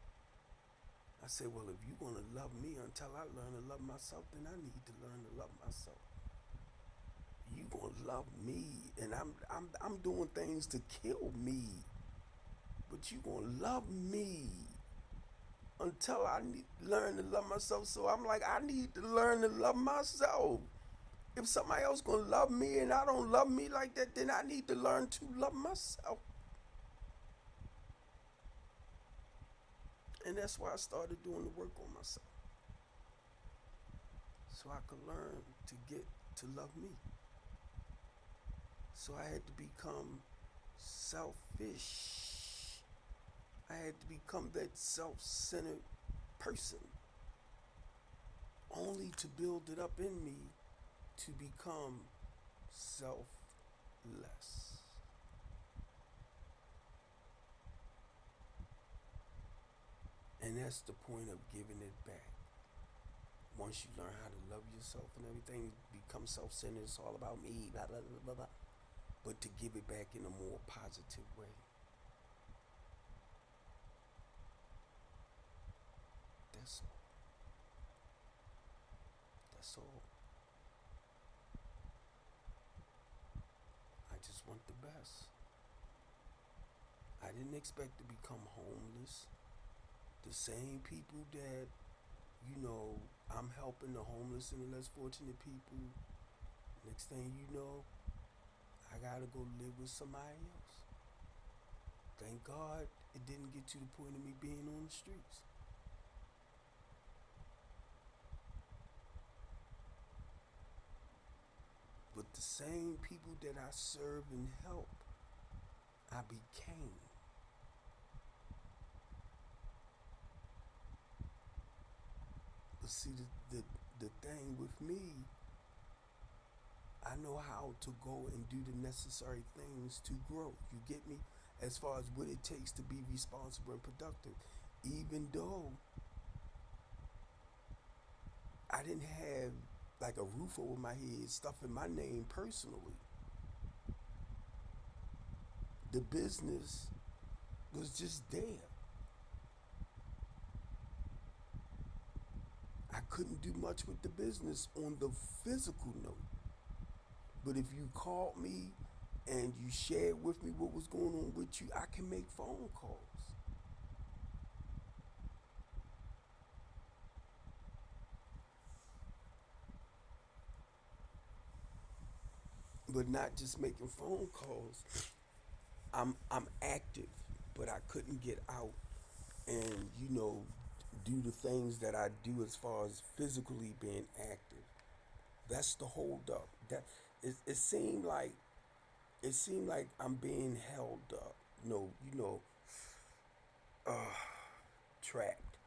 I said, well, if you're going to love me until I learn to love myself, then I need to learn to love myself. You gonna love me, and I'm doing things to kill me, but you gonna love me until I learn to love myself. So I'm like, I need to learn to love myself. If somebody else gonna love me and I don't love me like that, then I need to learn to love myself. And that's why I started doing the work on myself, so I could learn to get to love me. So I had to become selfish. I had to become that self-centered person, only to build it up in me to become selfless. And that's the point of giving it back. Once you learn how to love yourself and everything becomes self-centered, it's all about me, blah, blah, blah, blah, blah. But to give it back in a more positive way. That's all. That's all. I just want the best. I didn't expect to become homeless. The same people that, I'm helping the homeless and the less fortunate people. Next thing you know, I gotta go live with somebody else. Thank God it didn't get to the point of me being on the streets. But the same people that I serve and help, I became. But see, the thing with me, I know how to go and do the necessary things to grow. You get me? As far as what it takes to be responsible and productive. Even though I didn't have like a roof over my head, stuff in my name personally, the business was just there. I couldn't do much with the business on the physical note. But if you called me and you shared with me what was going on with you, I can make phone calls. But not just making phone calls. I'm active, but I couldn't get out and do the things that I do as far as physically being active. That's the hold up. That it seemed like I'm being held up. Uh, trapped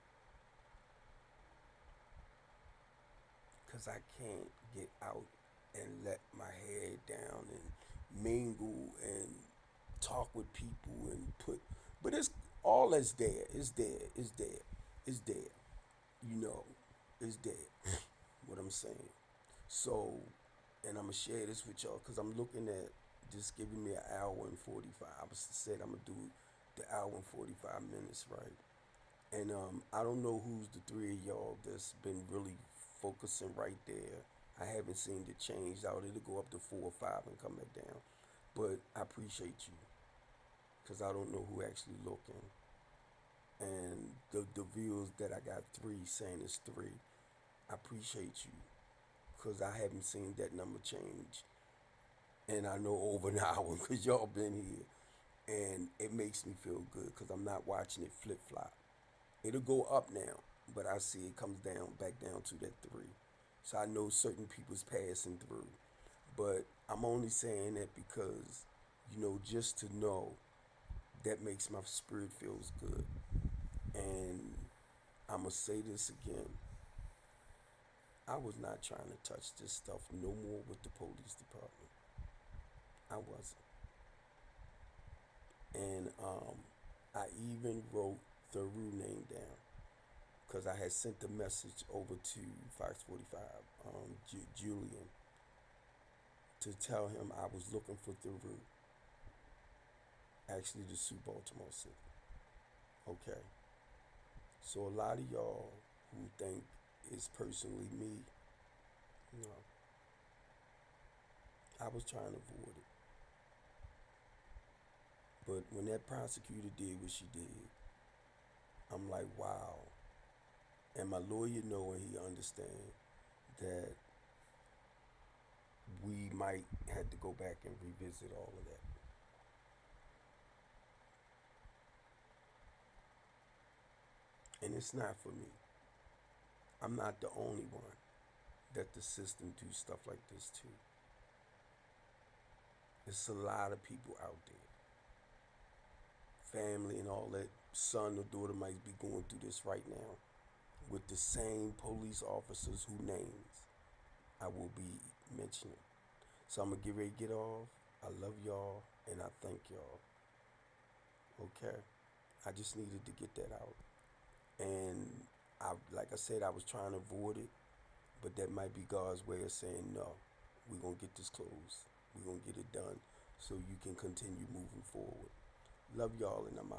because I can't get out and let my head down and mingle and talk with people and put. But it's all that's there. It's there. It's there. It's there. You know, it's there. What I'm saying. So, and I'm gonna share this with y'all because I'm looking at just giving me an hour and 45. I said I'm gonna do the hour and 45 minutes, right? And I don't know who's the three of y'all that's been really focusing right there. I haven't seen the change out. It'll go up to 4 or 5 and come back down. But I appreciate you because I don't know who actually looking. And the views that I got three saying it's three. I appreciate you because I haven't seen that number change. And I know over an hour because y'all been here. And it makes me feel good because I'm not watching it flip flop. It'll go up now, but I see it comes down, back down to that three. So I know certain people's passing through. But I'm only saying that because, just to know that makes my spirit feels good. And I'm going to say this again. I was not trying to touch this stuff no more with the police department. I wasn't. And I even wrote the Rue name down because I had sent the message over to Fox 45, Julian, to tell him I was looking for Theroux, actually to sue Baltimore City. Okay. So a lot of y'all who think it's personally me, no, I was trying to avoid it. But when that prosecutor did what she did, I'm like, wow. And my lawyer know and he understand that we might have to go back and revisit all of that. And it's not for me. I'm not the only one that the system do stuff like this to. There's a lot of people out there, family and all that, son or daughter might be going through this right now with the same police officers who names I will be mentioning. So I'm going to get ready to get off. I love y'all and I thank y'all. Okay? I just needed to get that out. And like I said, I was trying to avoid it, but that might be God's way of saying, no, we're going to get this closed. We're going to get it done so you can continue moving forward. Love y'all, and I'm out.